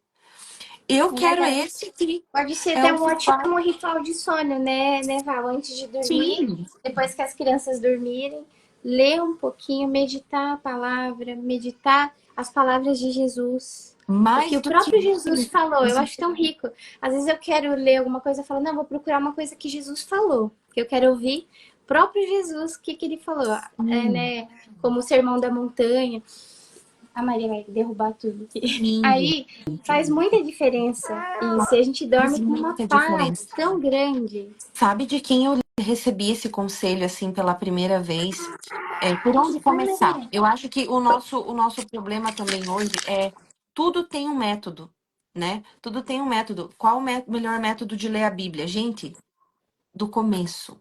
Eu É quero verdade. esse aqui. Pode ser É até o um que faz. ótimo ritual de sono, né, Val? Antes de dormir, Sim, depois que as crianças dormirem, ler um pouquinho, meditar a palavra, meditar as palavras de Jesus. O que mais o do que próprio Jesus falou, eu isso. acho tão rico. Às vezes eu quero ler alguma coisa e falo, não, vou procurar uma coisa que Jesus falou, que eu quero ouvir o próprio Jesus, o que, que ele falou, né? Como o Sermão da Montanha. A Maria vai derrubar tudo aqui. Sim, Aí faz muita diferença. E se a gente faz dorme com uma muita paz diferença. tão grande. Sabe de quem eu recebi esse conselho assim pela primeira vez? Por onde Oi, começar? Maria. Eu acho que o nosso problema também hoje é tudo tem um método, né? Tudo tem um método. Qual o melhor método de ler a Bíblia? Gente, do começo.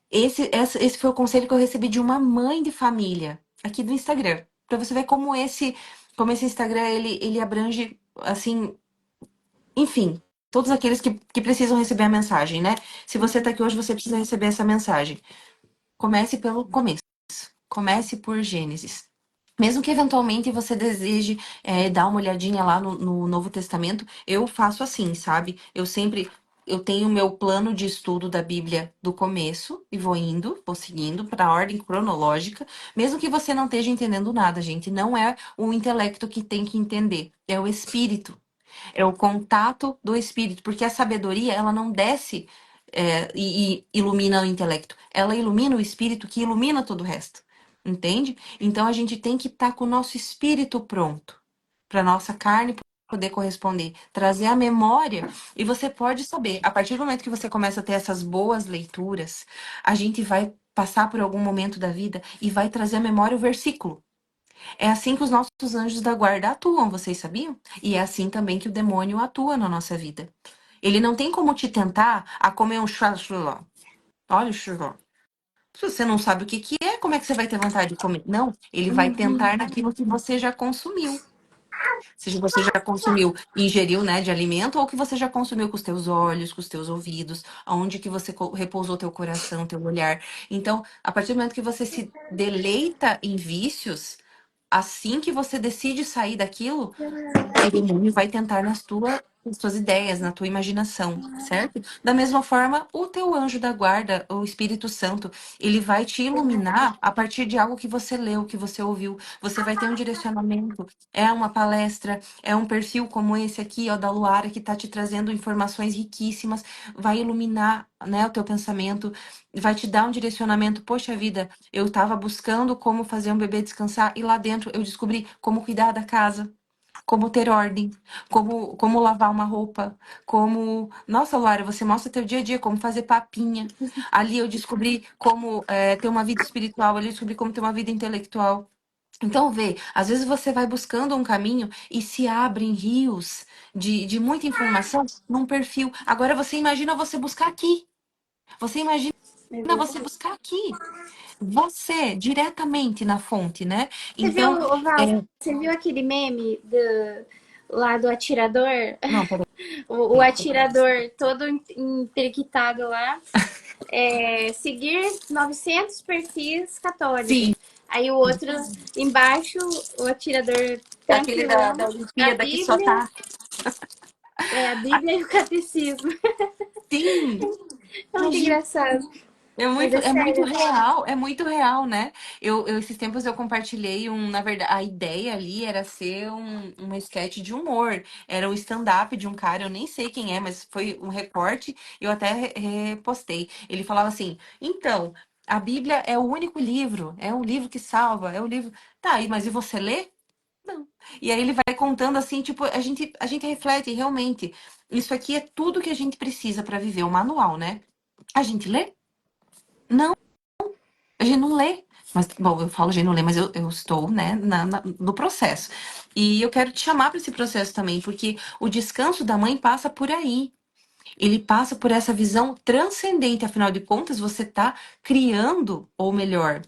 Esse foi o conselho que eu recebi de uma mãe de família aqui do Instagram. Pra você ver como esse Instagram ele abrange assim, enfim, todos aqueles que precisam receber a mensagem, né? Se você tá aqui hoje, você precisa receber essa mensagem. Comece pelo começo. Comece por Gênesis. Mesmo que eventualmente você deseje dar uma olhadinha lá no Novo Testamento, eu faço assim, sabe? Eu tenho meu plano de estudo da Bíblia do começo e vou seguindo para a ordem cronológica, mesmo que você não esteja entendendo nada, gente. Não é o intelecto que tem que entender, é o espírito. É o contato do espírito, porque a sabedoria, ela não desce e ilumina o intelecto. Ela ilumina o espírito que ilumina todo o resto. Entende? Então a gente tem que estar com o nosso espírito pronto para nossa carne poder corresponder, trazer a memória e você pode saber, a partir do momento que você começa a ter essas boas leituras, a gente vai passar por algum momento da vida e vai trazer a memória o versículo. É assim que os nossos anjos da guarda atuam, vocês sabiam? E é assim também que o demônio atua na nossa vida. Ele não tem como te tentar a comer um chuló. Olha o chuló. Se você não sabe o que que é, como é que você vai ter vontade de comer? Não, ele vai tentar naquilo que você já consumiu. Seja você já consumiu, ingeriu, né, de alimento, ou que você já consumiu com os teus olhos, com os teus ouvidos, aonde que você repousou teu coração, teu olhar. Então, a partir do momento que você se deleita em vícios, assim que você decide sair daquilo, o demônio vai tentar nas tuas ideias, na tua imaginação, certo? Da mesma forma, o teu anjo da guarda, o Espírito Santo, ele vai te iluminar a partir de algo que você leu, que você ouviu. Você vai ter um direcionamento, é uma palestra, é um perfil como esse aqui, ó, da Luara, que tá te trazendo informações riquíssimas, vai iluminar, né, o teu pensamento, vai te dar um direcionamento. Poxa vida, eu tava buscando como fazer um bebê descansar e lá dentro eu descobri como cuidar da casa, como ter ordem, como lavar uma roupa, como. Nossa, Laura, você mostra teu dia a dia, como fazer papinha. Ali eu descobri como ter uma vida espiritual, ali eu descobri como ter uma vida intelectual. Então, vê, às vezes você vai buscando um caminho e se abrem rios de muita informação num perfil. Agora você imagina você buscar aqui. Você imagina você Exatamente. buscar aqui. Você, diretamente na fonte, né? Você viu, Então, Val, você viu aquele meme lá do atirador? não, peraí. O atirador todo emperiquitado lá. Seguir 900 perfis católicos. Sim, Aí o outro embaixo, o atirador aquele tranquilão, da a Olimpíada que só Bíblia, tá. a Bíblia e o catecismo. Sim, É muito engraçado. Mas é é muito sério. real, é muito real, né? Esses tempos eu compartilhei na verdade, a ideia ali era ser uma sketch de humor. Era o stand-up de um cara, eu nem sei quem é, mas foi um recorte, eu até repostei. Ele falava assim: então, a Bíblia é o único livro, é o livro que salva, é o livro. Tá, mas e você lê? Não. E aí ele vai contando assim, tipo, a gente reflete realmente. Isso aqui é tudo que a gente precisa para viver o manual, né? A gente lê? Não, a gente não lê. Mas, bom, eu falo a gente não lê, mas eu estou, né, no processo. E eu quero te chamar para esse processo também, porque o descanso da mãe passa por aí. Ele passa por essa visão transcendente. Afinal de contas, você está criando, ou melhor,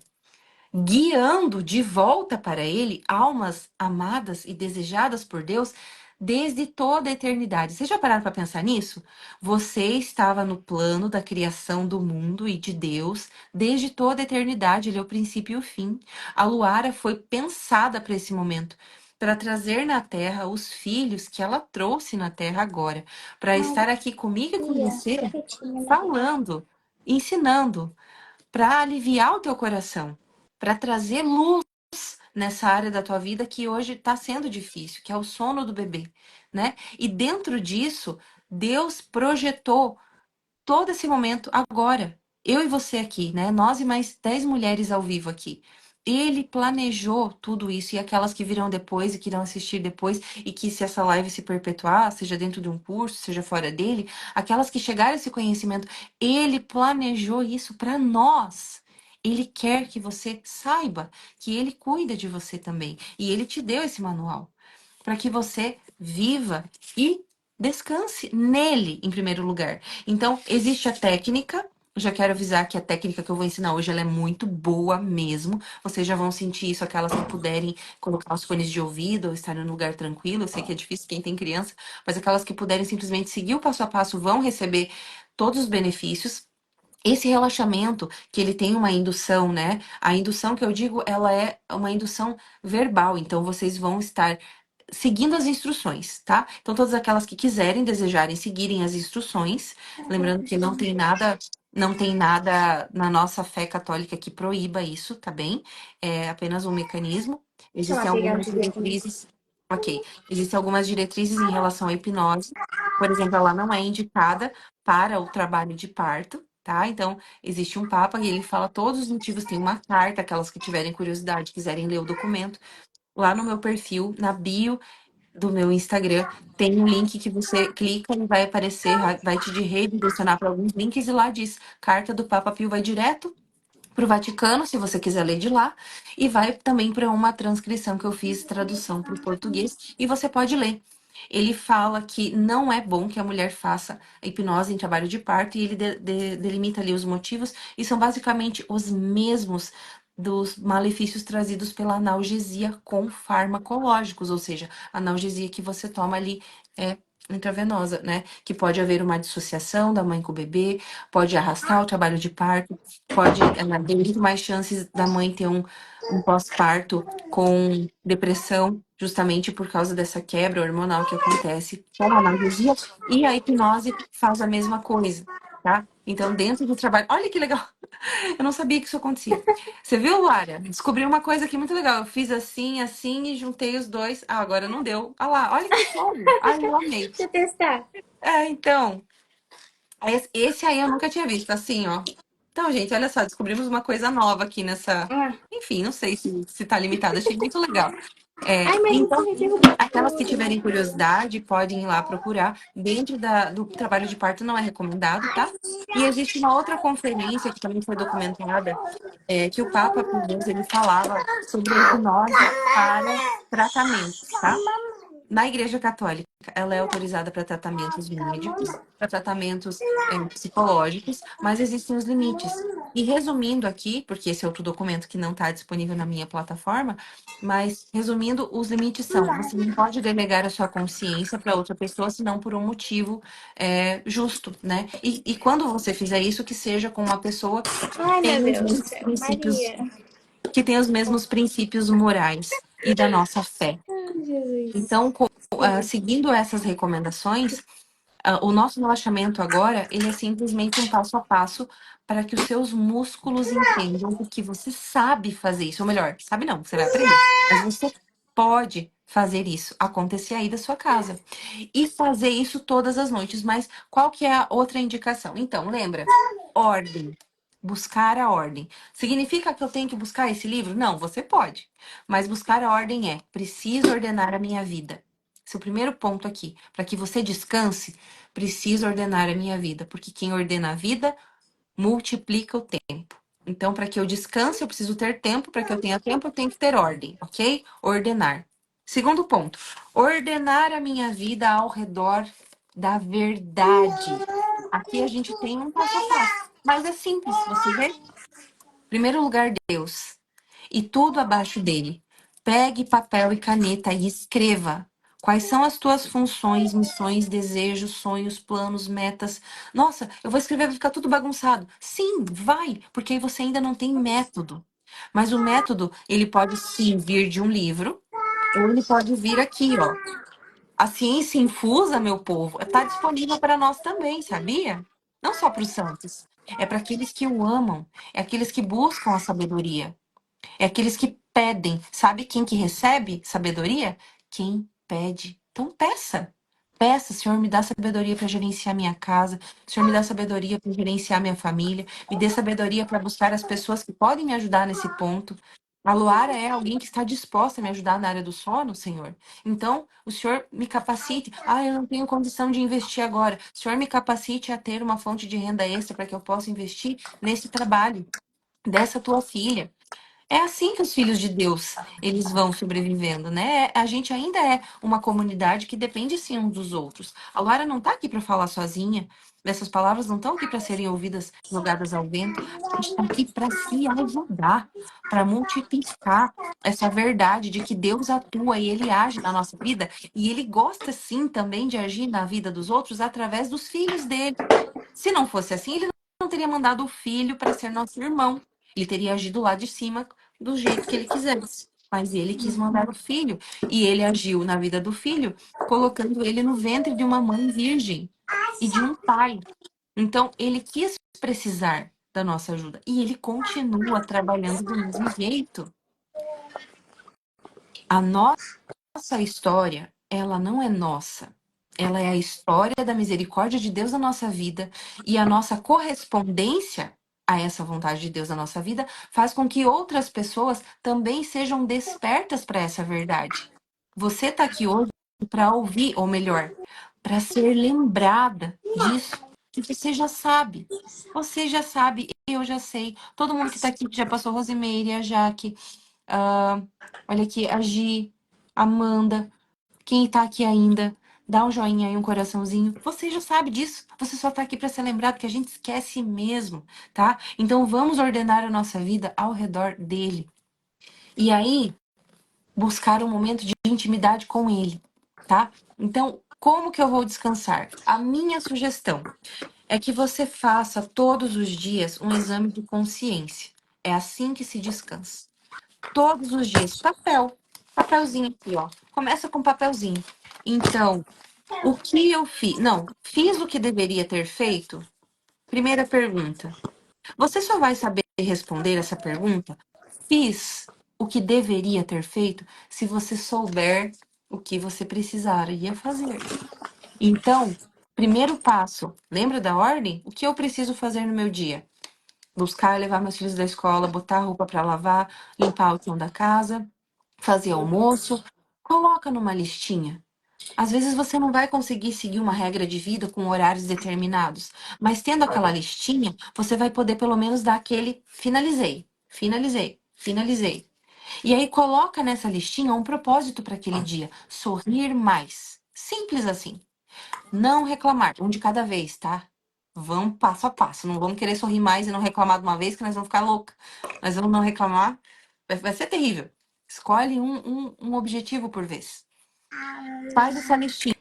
guiando de volta para ele almas amadas e desejadas por Deus desde toda a eternidade. Vocês já pararam para pensar nisso? Você estava no plano da criação do mundo e de Deus desde toda a eternidade, ele é o princípio e o fim. A Luara foi pensada para esse momento. Para trazer na terra os filhos que ela trouxe na terra agora, para estar aqui comigo e com Maria, você, quietinha, Maria. falando, ensinando, para aliviar o teu coração, para trazer luz nessa área da tua vida que hoje está sendo difícil, que é o sono do bebê, né? E dentro disso, Deus projetou todo esse momento agora. Eu e você aqui, né? Nós e mais 10 mulheres ao vivo aqui. Ele planejou tudo isso e aquelas que virão depois e que irão assistir depois e que se essa live se perpetuar, seja dentro de um curso, seja fora dele, aquelas que chegaram a esse conhecimento, ele planejou isso para nós. Ele quer que você saiba que ele cuida de você também e ele te deu esse manual para que você viva e descanse nele em primeiro lugar. Então, existe a técnica. Eu já quero avisar que a técnica que eu vou ensinar hoje ela é muito boa mesmo. Vocês já vão sentir isso, aquelas que puderem colocar os fones de ouvido ou estar num lugar tranquilo. Eu sei que é difícil quem tem criança, mas aquelas que puderem simplesmente seguir o passo a passo vão receber todos os benefícios. Esse relaxamento, que ele tem uma indução, né? A indução que eu digo, ela é uma indução verbal. Então, vocês vão estar seguindo as instruções, tá? Então, todas aquelas que quiserem, desejarem seguirem as instruções, lembrando que não tem nada na nossa fé católica que proíba isso, tá bem? É apenas um mecanismo. Deixa eu lá Existem pegar o algumas telefone. diretrizes, ok. Existem algumas diretrizes em relação à hipnose. Por exemplo, ela não é indicada para o trabalho de parto, tá? Então, existe um papa e ele fala todos os motivos, tem uma carta, aquelas que tiverem curiosidade, quiserem ler o documento. Lá no meu perfil, na bio do meu Instagram, tem um link que você clica e vai aparecer, vai te redirecionar para alguns links e lá diz Carta do Papa Pio, vai direto para o Vaticano, se você quiser ler de lá, e vai também para uma transcrição que eu fiz, tradução para o português, e você pode ler. Ele fala que não é bom que a mulher faça hipnose em trabalho de parto, e ele delimita ali os motivos, e são basicamente os mesmos dos malefícios trazidos pela analgesia com farmacológicos, ou seja, analgesia que você toma ali é intravenosa, né? Que pode haver uma dissociação da mãe com o bebê, pode arrastar o trabalho de parto, pode ter muito mais chances da mãe ter um pós-parto com depressão, justamente por causa dessa quebra hormonal que acontece com a analgesia, e a hipnose faz a mesma coisa, tá? Então, dentro do trabalho, olha que legal! Eu não sabia que isso acontecia. Você viu, Lara? Descobri uma coisa aqui muito legal. Eu fiz assim, assim e juntei os dois. Ah, agora não deu. Ah lá, olha que show! Ai, eu amei. Deixa eu testar. Então, esse aí eu nunca tinha visto, assim, ó. Então, gente, olha só, descobrimos uma coisa nova aqui nessa. Ah. Enfim, não sei se tá limitado, achei muito legal. Ai, mas Então, você derrubou. aquelas que tiverem curiosidade podem ir lá procurar. Dentro do trabalho de parto não é recomendado, tá? E existe uma outra conferência que também foi documentada, que o Papa Pio XI, ele falava sobre a hipnose para tratamentos, tá? Na Igreja Católica, ela é autorizada para tratamentos médicos, para tratamentos psicológicos, mas existem os limites. E resumindo aqui, porque esse é outro documento que não está disponível na minha plataforma, mas resumindo, os limites são: você não pode delegar a sua consciência para outra pessoa, senão por um motivo justo, né? E quando você fizer isso, que seja com uma pessoa que Ai, meu tenha os Deus do mesmos céu. princípios, Maria. que tenha os mesmos princípios morais e da nossa fé. Ai, Jesus. Então, seguindo essas recomendações, o nosso relaxamento agora, ele é simplesmente um passo a passo para que os seus músculos entendam que você sabe fazer isso. Ou melhor, sabe não, você vai aprender. Mas você pode fazer isso acontecer aí da sua casa. E fazer isso todas as noites. Mas qual que é a outra indicação? Então, lembra? Ordem. Buscar a ordem. Significa que eu tenho que buscar esse livro? Não, você pode. Mas buscar a ordem é: preciso ordenar a minha vida. Esse é o primeiro ponto aqui. Para que você descanse, preciso ordenar a minha vida. Porque quem ordena a vida, multiplica o tempo. Então, para que eu descanse, eu preciso ter tempo. Para que eu tenha tempo, eu tenho que ter ordem, ok? Ordenar. Segundo ponto, ordenar a minha vida ao redor da verdade. Aqui a gente tem um passo a passo, mas é simples, você vê? Primeiro lugar, Deus, e tudo abaixo dele. Pegue papel e caneta e escreva. Quais são as tuas funções, missões, desejos, sonhos, planos, metas? Nossa, eu vou escrever, vai ficar tudo bagunçado. Sim, vai, porque aí você ainda não tem método. Mas o método, ele pode sim vir de um livro, ou ele pode vir aqui, ó. A ciência infusa, meu povo, está disponível para nós também, sabia? Não só para os santos. É para aqueles que o amam, é aqueles que buscam a sabedoria. É aqueles que pedem. Sabe quem que recebe sabedoria? Quem pede. Então peça. Peça, Senhor, me dá sabedoria para gerenciar minha casa. Senhor, me dá sabedoria para gerenciar minha família. Me dê sabedoria para buscar as pessoas que podem me ajudar nesse ponto. A Luara é alguém que está disposta a me ajudar na área do sono, Senhor. Então, o Senhor me capacite. Ah, eu não tenho condição de investir agora. O Senhor me capacite a ter uma fonte de renda extra para que eu possa investir nesse trabalho dessa tua filha. É assim que os filhos de Deus, eles vão sobrevivendo, né? A gente ainda é uma comunidade que depende sim uns dos outros. A Lara não está aqui para falar sozinha. Essas palavras não estão aqui para serem ouvidas, jogadas ao vento. A gente está aqui para se ajudar, para multiplicar essa verdade de que Deus atua e ele age na nossa vida e ele gosta sim também de agir na vida dos outros através dos filhos dele. Se não fosse assim, ele não teria mandado o filho para ser nosso irmão. Ele teria agido lá de cima do jeito que ele quisesse. Mas ele quis mandar o filho. E ele agiu na vida do filho, colocando ele no ventre de uma mãe virgem e de um pai. Então, ele quis precisar da nossa ajuda. E ele continua trabalhando do mesmo jeito. A nossa história, ela não é nossa. Ela é a história da misericórdia de Deus na nossa vida e a nossa correspondência a essa vontade de Deus na nossa vida faz com que outras pessoas também sejam despertas para essa verdade. Você está aqui hoje para ouvir, ou melhor, para ser lembrada disso que você já sabe. Você já sabe, eu já sei. Todo mundo que está aqui que já passou, Rosimeire, a Jaque, olha aqui, a Gi, Amanda, quem está aqui ainda, Dá um joinha e um coraçãozinho. Você já sabe disso. Você só tá aqui para ser lembrado que a gente esquece mesmo, tá? Então vamos ordenar a nossa vida ao redor dele. E aí, buscar um momento de intimidade com ele, tá? Então, como que eu vou descansar? A minha sugestão é que você faça todos os dias um exame de consciência. É assim que se descansa. Todos os dias. Papelzinho aqui, ó. Começa com papelzinho. Então, o que eu fiz? Não, fiz o que deveria ter feito? Primeira pergunta. Você só vai saber responder essa pergunta? Fiz o que deveria ter feito se você souber o que você precisaria fazer. Então, primeiro passo, lembra da ordem? O que eu preciso fazer no meu dia? Buscar, levar meus filhos da escola, botar a roupa para lavar, limpar o chão da casa, fazer almoço. Coloca numa listinha. Às vezes você não vai conseguir seguir uma regra de vida com horários determinados, mas tendo aquela listinha, você vai poder pelo menos dar aquele finalizei, finalizei, finalizei. E aí coloca nessa listinha um propósito para aquele dia, sorrir mais. Simples assim. Não reclamar, um de cada vez, tá? Vamos passo a passo, não vamos querer sorrir mais e não reclamar de uma vez que nós vamos ficar louca. Nós vamos não reclamar, vai ser terrível. Escolhe um objetivo por vez. Faz essa listinha.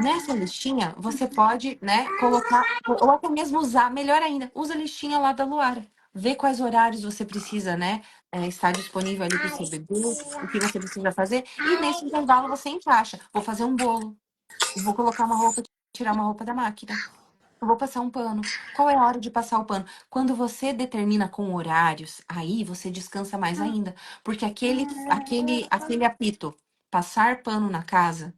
Nessa listinha, você pode, né, colocar, ou até mesmo usar, melhor ainda, usa a listinha lá da Luara. Vê quais horários você precisa, né, estar disponível ali para o seu bebê, o que você precisa fazer, e nesse intervalo você encaixa. Vou fazer um bolo, vou colocar uma roupa, tirar uma roupa da máquina. Eu vou passar um pano. Qual é a hora de passar o pano? Quando você determina com horários, aí você descansa mais ainda, porque aquele apito, passar pano na casa,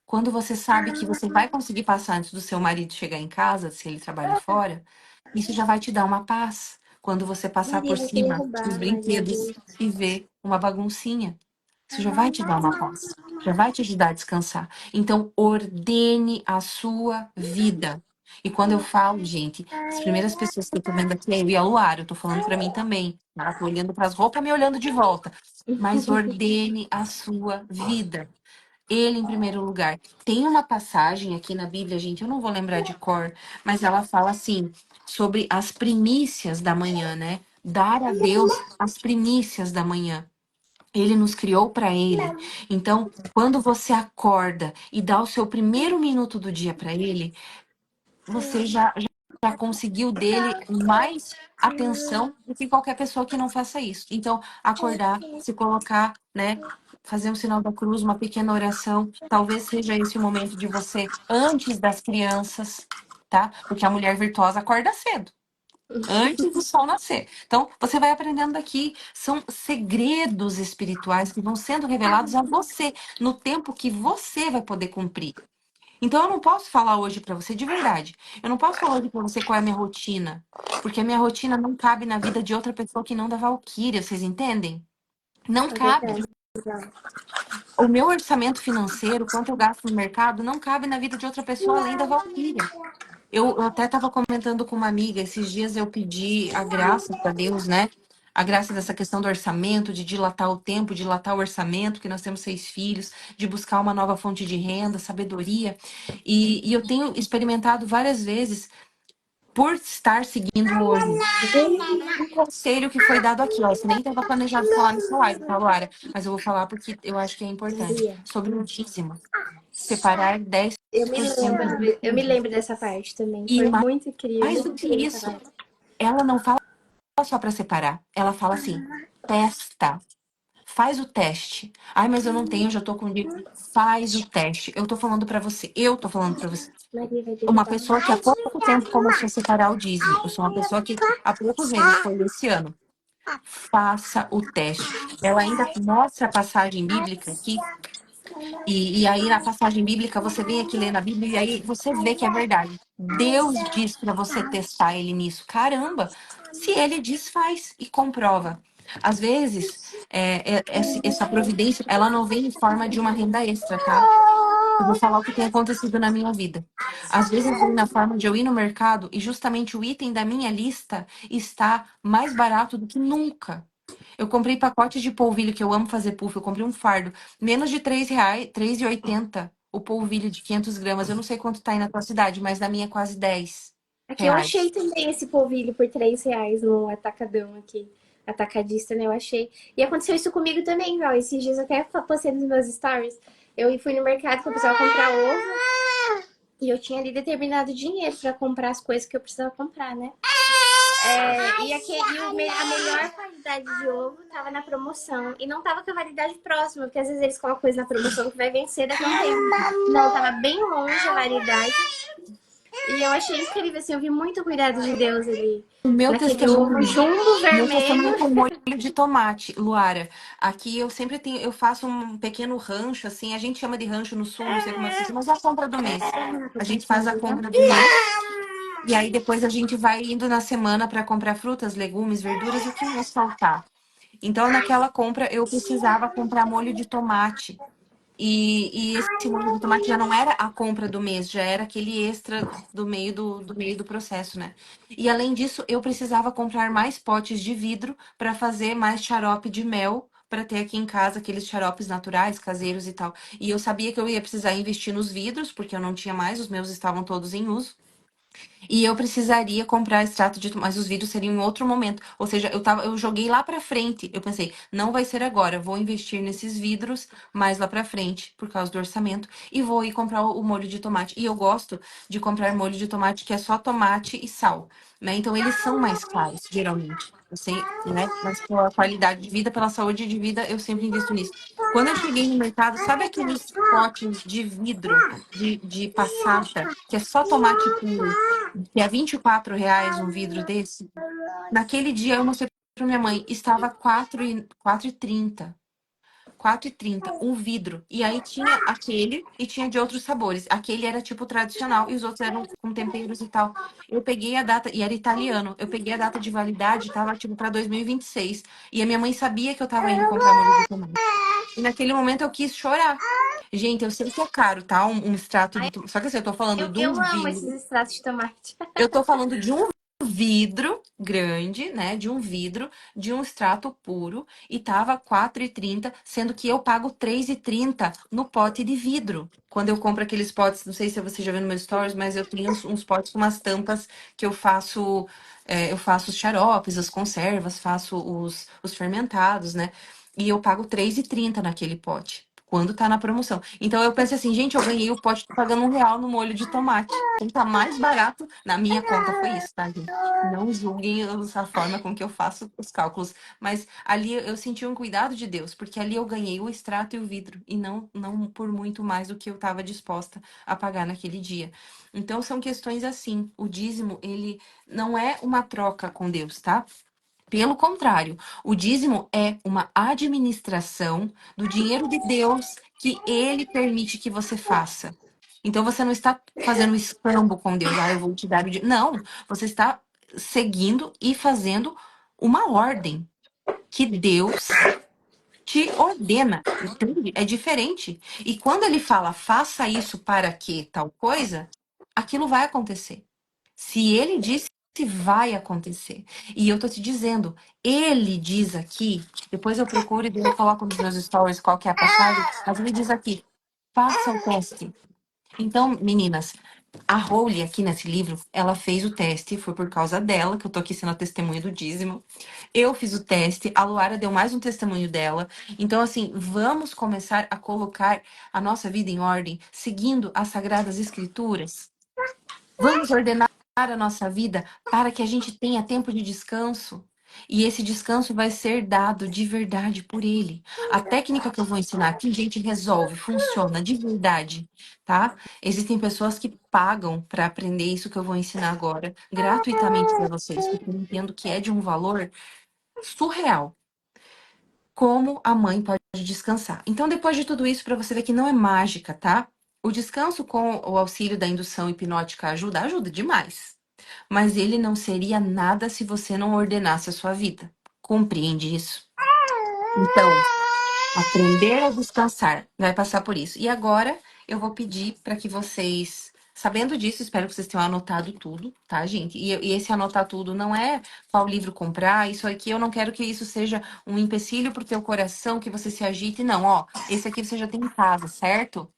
quando você sabe que você vai conseguir passar antes do seu marido chegar em casa, se ele trabalha fora, isso já vai te dar uma paz. Quando você passar Maria por vai querer cima dos roubar mais uma brinquedos vez. e ver uma baguncinha, isso já vai te dar uma paz. Já vai te ajudar a descansar. Então, ordene a sua vida. E quando eu falo, gente, as primeiras pessoas que eu tô vendo aqui é eu e a Luara, eu tô falando pra mim também. Ela tá olhando pras roupas, me olhando de volta. Mas ordene a sua vida. Ele em primeiro lugar. Tem uma passagem aqui na Bíblia, gente, eu não vou lembrar de cor, mas ela fala assim, sobre as primícias da manhã, né? Dar a Deus as primícias da manhã. Ele nos criou para ele. Então, quando você acorda e dá o seu primeiro minuto do dia para ele, você já conseguiu dele mais atenção do que qualquer pessoa que não faça isso. Então, acordar, se colocar, né? Fazer um sinal da cruz, uma pequena oração. Talvez seja esse o momento de você, antes das crianças, tá? Porque a mulher virtuosa acorda cedo. Antes do sol nascer. Então, você vai aprendendo daqui. São segredos espirituais que vão sendo revelados a você, no tempo que você vai poder cumprir. Então eu não posso falar hoje pra você de verdade. Eu não posso falar hoje pra você qual é a minha rotina, porque a minha rotina não cabe na vida de outra pessoa que não da Valquíria, vocês entendem? Não É cabe. verdade. O meu orçamento financeiro, quanto eu gasto no mercado, não cabe na vida de outra pessoa além da Valquíria. Eu até estava comentando com uma amiga, esses dias eu pedi a graça para Deus, né? A graça dessa questão do orçamento, de dilatar o tempo, dilatar o orçamento, que nós temos 6 filhos, de buscar uma nova fonte de renda, sabedoria. E eu tenho experimentado várias vezes, por estar seguindo um conselho que foi dado aqui, ó. Isso nem estava planejado falar nessa live, tá, Luara? Mas eu vou falar porque eu acho que é importante. Maria. Sobre o dízimo. Separar 10% do Eu me dízimo. lembro dessa parte também. E Foi muito incrível, mais muito do que incrível essa isso, parte. ela não fala só para separar. Ela fala assim: testa, faz o teste. Ai, mas eu não tenho, eu já tô com dívida. Faz o teste. Eu tô falando para você. Eu tô falando para você. Maria vai Uma derrubar. pessoa que há pouco tempo começou a separar o dízimo. Eu sou uma pessoa que há poucos meses, foi esse ano. Faça o teste. Ela ainda mostra a passagem bíblica aqui. E aí, na passagem bíblica, você vem aqui ler na Bíblia e aí você vê que é verdade. Deus diz para você testar ele nisso. Caramba! Se ele diz, faz e comprova. Às vezes, essa providência, ela não vem em forma de uma renda extra, tá? Eu vou falar o que tem acontecido na minha vida. Às vezes vem na forma de eu ir no mercado e justamente o item da minha lista está mais barato do que nunca. Eu comprei pacotes de polvilho, que eu amo fazer puff, eu comprei um fardo, menos de R$ 3,80. o polvilho de 500 gramas. Eu não sei quanto tá aí na tua cidade, mas na minha é quase 10 Aqui eu achei reais. também esse polvilho por R$ 3 no atacadão aqui. Atacadista, né? Eu achei. E aconteceu isso comigo também, Val. Esses dias eu até postei nos meus stories. Eu fui no mercado que eu precisava comprar ovo. E eu tinha ali determinado dinheiro pra comprar as coisas que eu precisava comprar, né? A melhor qualidade de ovo tava na promoção. E não tava com a validade próxima, porque às vezes eles colocam coisa na promoção que vai vencer daqui a um tempo. Não, tava bem longe a validade. E eu achei incrível, assim, eu vi muito cuidado de Deus ali. O meu Naquele ovo testemunho, jumbo meu vermelho. testemunho com molho de tomate, Luara. Aqui eu sempre tenho, eu faço um pequeno rancho, assim, a gente chama de rancho no sul, não sei como é que se chama, mas é a compra do mês. A gente faz a compra do mês e aí depois a gente vai indo na semana para comprar frutas, legumes, verduras, o que nos faltar. Então, naquela compra, eu precisava comprar molho de tomate. E esse molho de tomate já não era a compra do mês, já era aquele extra do meio do processo, né? E além disso, eu precisava comprar mais potes de vidro para fazer mais xarope de mel, para ter aqui em casa aqueles xaropes naturais, caseiros e tal. E eu sabia que eu ia precisar investir nos vidros, porque eu não tinha mais, os meus estavam todos em uso. E eu precisaria comprar extrato de tomate, mas os vídeos seriam em outro momento. Ou seja, eu joguei lá pra frente. Eu pensei, não vai ser agora, vou investir nesses vidros mais lá pra frente, por causa do orçamento, e vou ir comprar o molho de tomate. E eu gosto de comprar molho de tomate que é só tomate e sal, né? Então eles são mais caros, geralmente. Eu sei, né? Mas pela qualidade de vida, pela saúde de vida, eu sempre invisto nisso. Quando eu cheguei no mercado, sabe aqueles potes de vidro de passata, que é só tomate puro? Que é R$ 24 um vidro desse. Naquele dia eu mostrei para minha mãe, estava 4,30. 4,30 um vidro. E aí tinha aquele e tinha de outros sabores. Aquele era tipo tradicional e os outros eram com temperos e tal. Eu peguei a data, e era italiano. Eu peguei a data de validade, tava tipo para 2026. E a minha mãe sabia que eu tava indo comprar molho de tomate. E naquele momento eu quis chorar. Gente, eu sei que é caro, tá? Um extrato de tomate. Só que assim, eu tô falando de um Eu amo esses vinho. extratos de tomate. Eu tô falando de um vidro grande, né? De um vidro, de um extrato puro, e tava 4,30, sendo que eu pago 3,30 no pote de vidro. Quando eu compro aqueles potes, não sei se você já viu no meu stories, mas eu tenho uns potes com umas tampas que eu faço os xaropes, as conservas, faço os fermentados, né? E eu pago 3,30 naquele pote. Quando tá na promoção. Então eu pensei assim, gente, eu ganhei o pote, tô pagando R$ 1 no molho de tomate. Então tá mais barato. Na minha conta foi isso, tá, gente? Não julguem a forma com que eu faço os cálculos. Mas ali eu senti um cuidado de Deus, porque ali eu ganhei o extrato e o vidro. E não por muito mais do que eu estava disposta a pagar naquele dia. Então são questões assim. O dízimo, ele não é uma troca com Deus, tá? Pelo contrário, o dízimo é uma administração do dinheiro de Deus que ele permite que você faça. Então você não está fazendo escambo com Deus, eu vou te dar o dinheiro. Não, você está seguindo e fazendo uma ordem que Deus te ordena, entende? É diferente. E quando ele fala, faça isso para que tal coisa, aquilo vai acontecer. Se ele disse, vai acontecer. E eu tô te dizendo, ele diz aqui, depois eu procuro e eu coloco nos meus stories qual que é a passagem, mas ele diz aqui, faça o teste. Então, meninas, a Holly aqui nesse livro, ela fez o teste, foi por causa dela, que eu tô aqui sendo a testemunha do dízimo. Eu fiz o teste, a Luara deu mais um testemunho dela. Então, assim, vamos começar a colocar a nossa vida em ordem, seguindo as Sagradas Escrituras. Vamos ordenar a nossa vida para que a gente tenha tempo de descanso. E esse descanso vai ser dado de verdade por ele. A técnica que eu vou ensinar aqui, gente, resolve, funciona de verdade, tá? Existem pessoas que pagam para aprender isso que eu vou ensinar agora, gratuitamente para vocês, porque eu entendo que é de um valor surreal. Como a mãe pode descansar. Então, depois de tudo isso, para você ver que não é mágica, tá? O descanso com o auxílio da indução hipnótica ajuda demais. Mas ele não seria nada se você não ordenasse a sua vida. Compreende isso? Então, aprender a descansar vai passar por isso. E agora eu vou pedir para que vocês, sabendo disso, espero que vocês tenham anotado tudo, tá, gente? E esse anotar tudo não é qual livro comprar, isso aqui eu não quero que isso seja um empecilho pro teu coração, que você se agite, não, ó, esse aqui você já tem em casa, certo?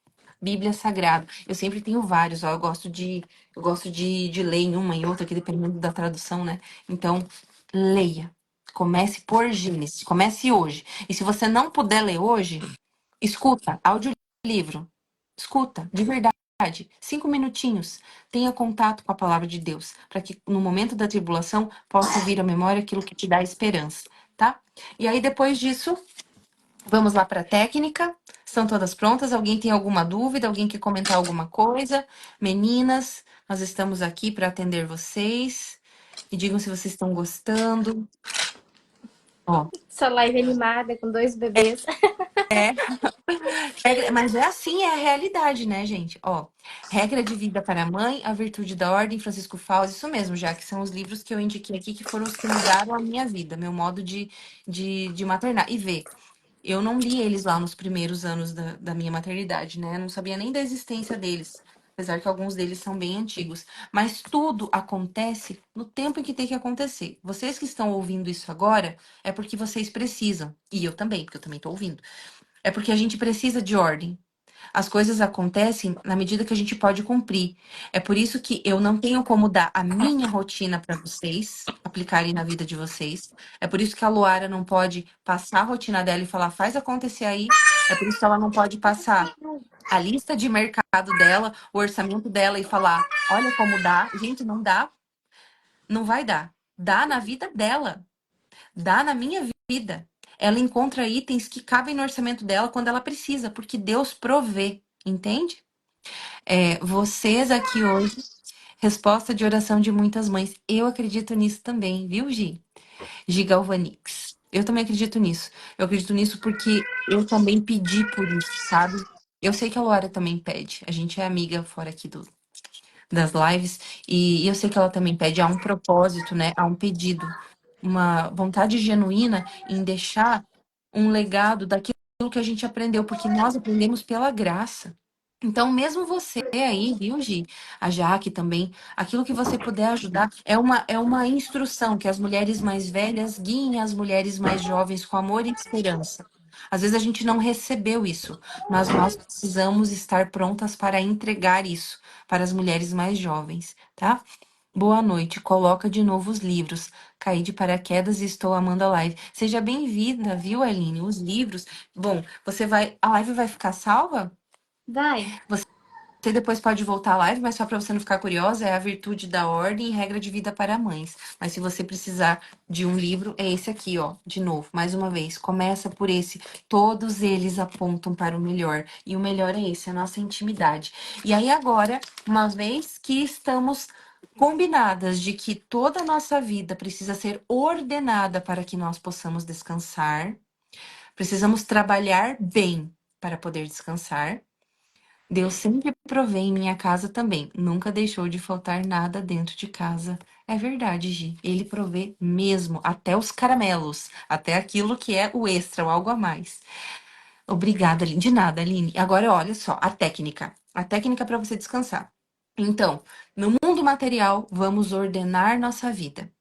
Bíblia Sagrada. Eu sempre tenho vários, ó. Eu gosto de ler em uma e outra, aqui dependendo da tradução, né? Então, leia. Comece por Gênesis. Comece hoje. E se você não puder ler hoje, escuta, audiolivro. Escuta, de verdade. 5 minutinhos. Tenha contato com a palavra de Deus, para que no momento da tribulação possa vir à memória aquilo que te dá esperança, tá? E aí, depois disso, vamos lá para a técnica. Estão todas prontas? Alguém tem alguma dúvida? Alguém quer comentar alguma coisa? Meninas, nós estamos aqui para atender vocês. E digam se vocês estão gostando. Ó, Sua live animada com 2 bebês. é. Mas é assim, é a realidade, né, gente? Ó, Regra de Vida para a Mãe, A Virtude da Ordem, Francisco Fausto, isso mesmo, já que são os livros que eu indiquei aqui, que foram os que mudaram a minha vida, meu modo de maternar. E vê, eu não li eles lá nos primeiros anos da minha maternidade, né? Eu não sabia nem da existência deles, apesar que alguns deles são bem antigos. Mas tudo acontece no tempo em que tem que acontecer. Vocês que estão ouvindo isso agora, é porque vocês precisam. E eu também, porque eu também estou ouvindo. É porque a gente precisa de ordem. As coisas acontecem na medida que a gente pode cumprir. É por isso que eu não tenho como dar a minha rotina para vocês aplicarem na vida de vocês. É por isso que a Luara não pode passar a rotina dela e falar, faz acontecer aí. É por isso que ela não pode passar a lista de mercado dela, o orçamento dela e falar, olha como dá. Gente, não dá, não vai dar. Dá na vida dela. Dá na minha vida. Ela encontra itens que cabem no orçamento dela quando ela precisa, porque Deus provê, entende? Vocês aqui hoje, resposta de oração de muitas mães. Eu acredito nisso também, viu, Gi? Gi Galvanix. Eu também acredito nisso. Eu acredito nisso porque eu também pedi por isso, sabe? Eu sei que a Luara também pede. A gente é amiga fora aqui das lives, e eu sei que ela também pede a um propósito, né? A um pedido, uma vontade genuína em deixar um legado daquilo que a gente aprendeu, porque nós aprendemos pela graça. Então, mesmo você aí, viu, Gi? A Jaque também, aquilo que você puder ajudar é uma instrução que as mulheres mais velhas guiem as mulheres mais jovens com amor e esperança. Às vezes a gente não recebeu isso, mas nós precisamos estar prontas para entregar isso para as mulheres mais jovens, tá? Boa noite, coloca de novo os livros. Caí de paraquedas e estou amando a live. Seja bem-vinda, viu, Aline? Os livros. Bom, a live vai ficar salva? Vai. Você depois pode voltar à live, mas só para você não ficar curiosa, é A Virtude da Ordem e Regra de Vida para Mães. Mas se você precisar de um livro, é esse aqui, ó. De novo, mais uma vez, começa por esse. Todos eles apontam para o melhor. E o melhor é esse, a nossa intimidade. E aí agora, uma vez que estamos combinadas de que toda a nossa vida precisa ser ordenada para que nós possamos descansar, precisamos trabalhar bem para poder descansar. Deus sempre provê em minha casa também. Nunca deixou de faltar nada dentro de casa. É verdade, Gi. Ele provê mesmo, até os caramelos, até aquilo que é o extra, o algo a mais. Obrigada, Aline. De nada, Aline. Agora, olha só, a técnica. A técnica para você descansar. Então, no mundo material, vamos ordenar nossa vida.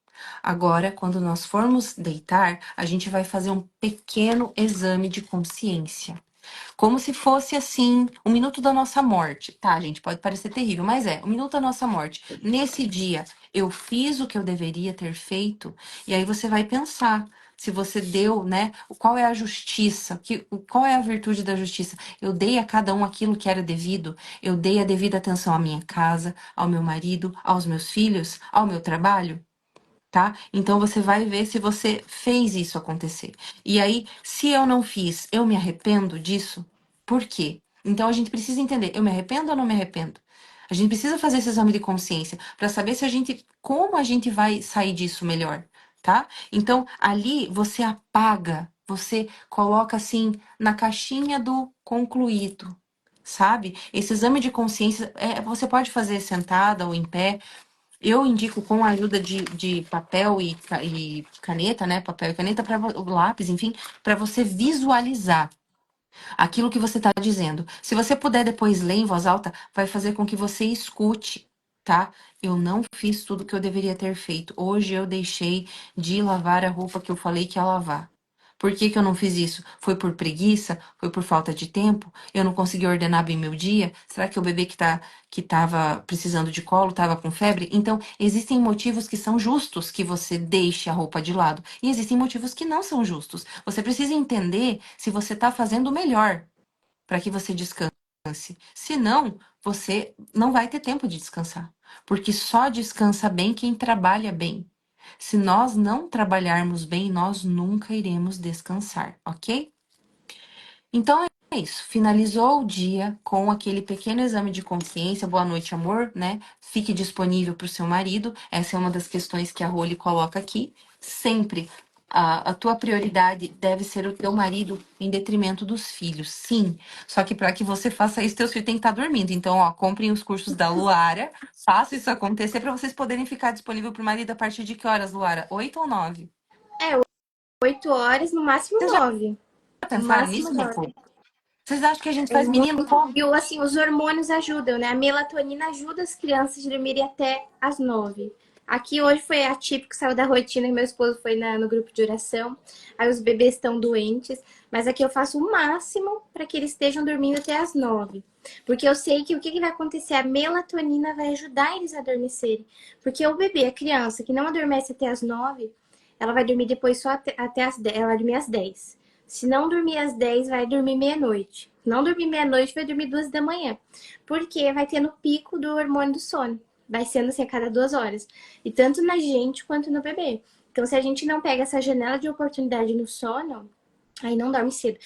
Agora, quando nós formos deitar, a gente vai fazer um pequeno exame de consciência. Como se fosse assim, um minuto da nossa morte. Tá, gente, pode parecer terrível, mas é, um minuto da nossa morte. Nesse dia, eu fiz o que eu deveria ter feito, e aí você vai pensar se você deu, né? Qual é a justiça? Qual é a virtude da justiça? Eu dei a cada um aquilo que era devido, eu dei a devida atenção à minha casa, ao meu marido, aos meus filhos, ao meu trabalho? Tá? Então você vai ver se você fez isso acontecer. E aí, se eu não fiz, eu me arrependo disso? Por quê? Então a gente precisa entender, eu me arrependo ou não me arrependo? A gente precisa fazer esse exame de consciência para saber se como a gente vai sair disso melhor, tá? Então ali você apaga, você coloca assim na caixinha do concluído, sabe? Esse exame de consciência você pode fazer sentada ou em pé. Eu indico com a ajuda de papel e caneta, né? Papel e caneta, para o lápis, enfim, para você visualizar aquilo que você está dizendo. Se você puder depois ler em voz alta, vai fazer com que você escute, tá? Eu não fiz tudo que eu deveria ter feito. Hoje eu deixei de lavar a roupa que eu falei que ia lavar. Por que que eu não fiz isso? Foi por preguiça? Foi por falta de tempo? Eu não consegui ordenar bem meu dia? Será que o bebê que estava precisando de colo estava com febre? Então, existem motivos que são justos que você deixe a roupa de lado. E existem motivos que não são justos. Você precisa entender se você está fazendo o melhor para que você descanse. Senão, você não vai ter tempo de descansar. Porque só descansa bem quem trabalha bem. Se nós não trabalharmos bem, nós nunca iremos descansar, ok? Então é isso. Finalizou o dia com aquele pequeno exame de consciência. Boa noite, amor, né? Fique disponível para o seu marido. Essa é uma das questões que a Roli coloca aqui. Sempre a tua prioridade deve ser o teu marido em detrimento dos filhos. Sim. Só que para que você faça isso, teus filhos têm que estar dormindo. Então, ó, comprem os cursos da Luara. Faça isso acontecer para vocês poderem ficar disponível para o marido a partir de que horas, Luara? 8 ou 9? É, 8 horas, no máximo Vocês já 9. No pensaram máximo nisso, meu 9. povo? Vocês acham que a gente É faz muito. menino como? E assim, os hormônios ajudam, né? A melatonina ajuda as crianças a dormirem até as 9. Aqui hoje foi atípico, saiu da rotina, meu esposo foi no grupo de oração. Aí os bebês estão doentes, mas aqui eu faço o máximo para que eles estejam dormindo até as 9. Porque eu sei que o que vai acontecer? A melatonina vai ajudar eles a adormecerem. Porque o bebê, a criança que não adormece até as 9, ela vai dormir depois só até as 10, ela vai dormir às 10. Se não dormir às 10, vai dormir meia-noite. Não dormir meia-noite, vai dormir 2 da manhã. Porque vai tendo pico do hormônio do sono. Vai sendo assim a cada 2 horas. E tanto na gente quanto no bebê. Então, se a gente não pega essa janela de oportunidade no sono, aí não dorme cedo.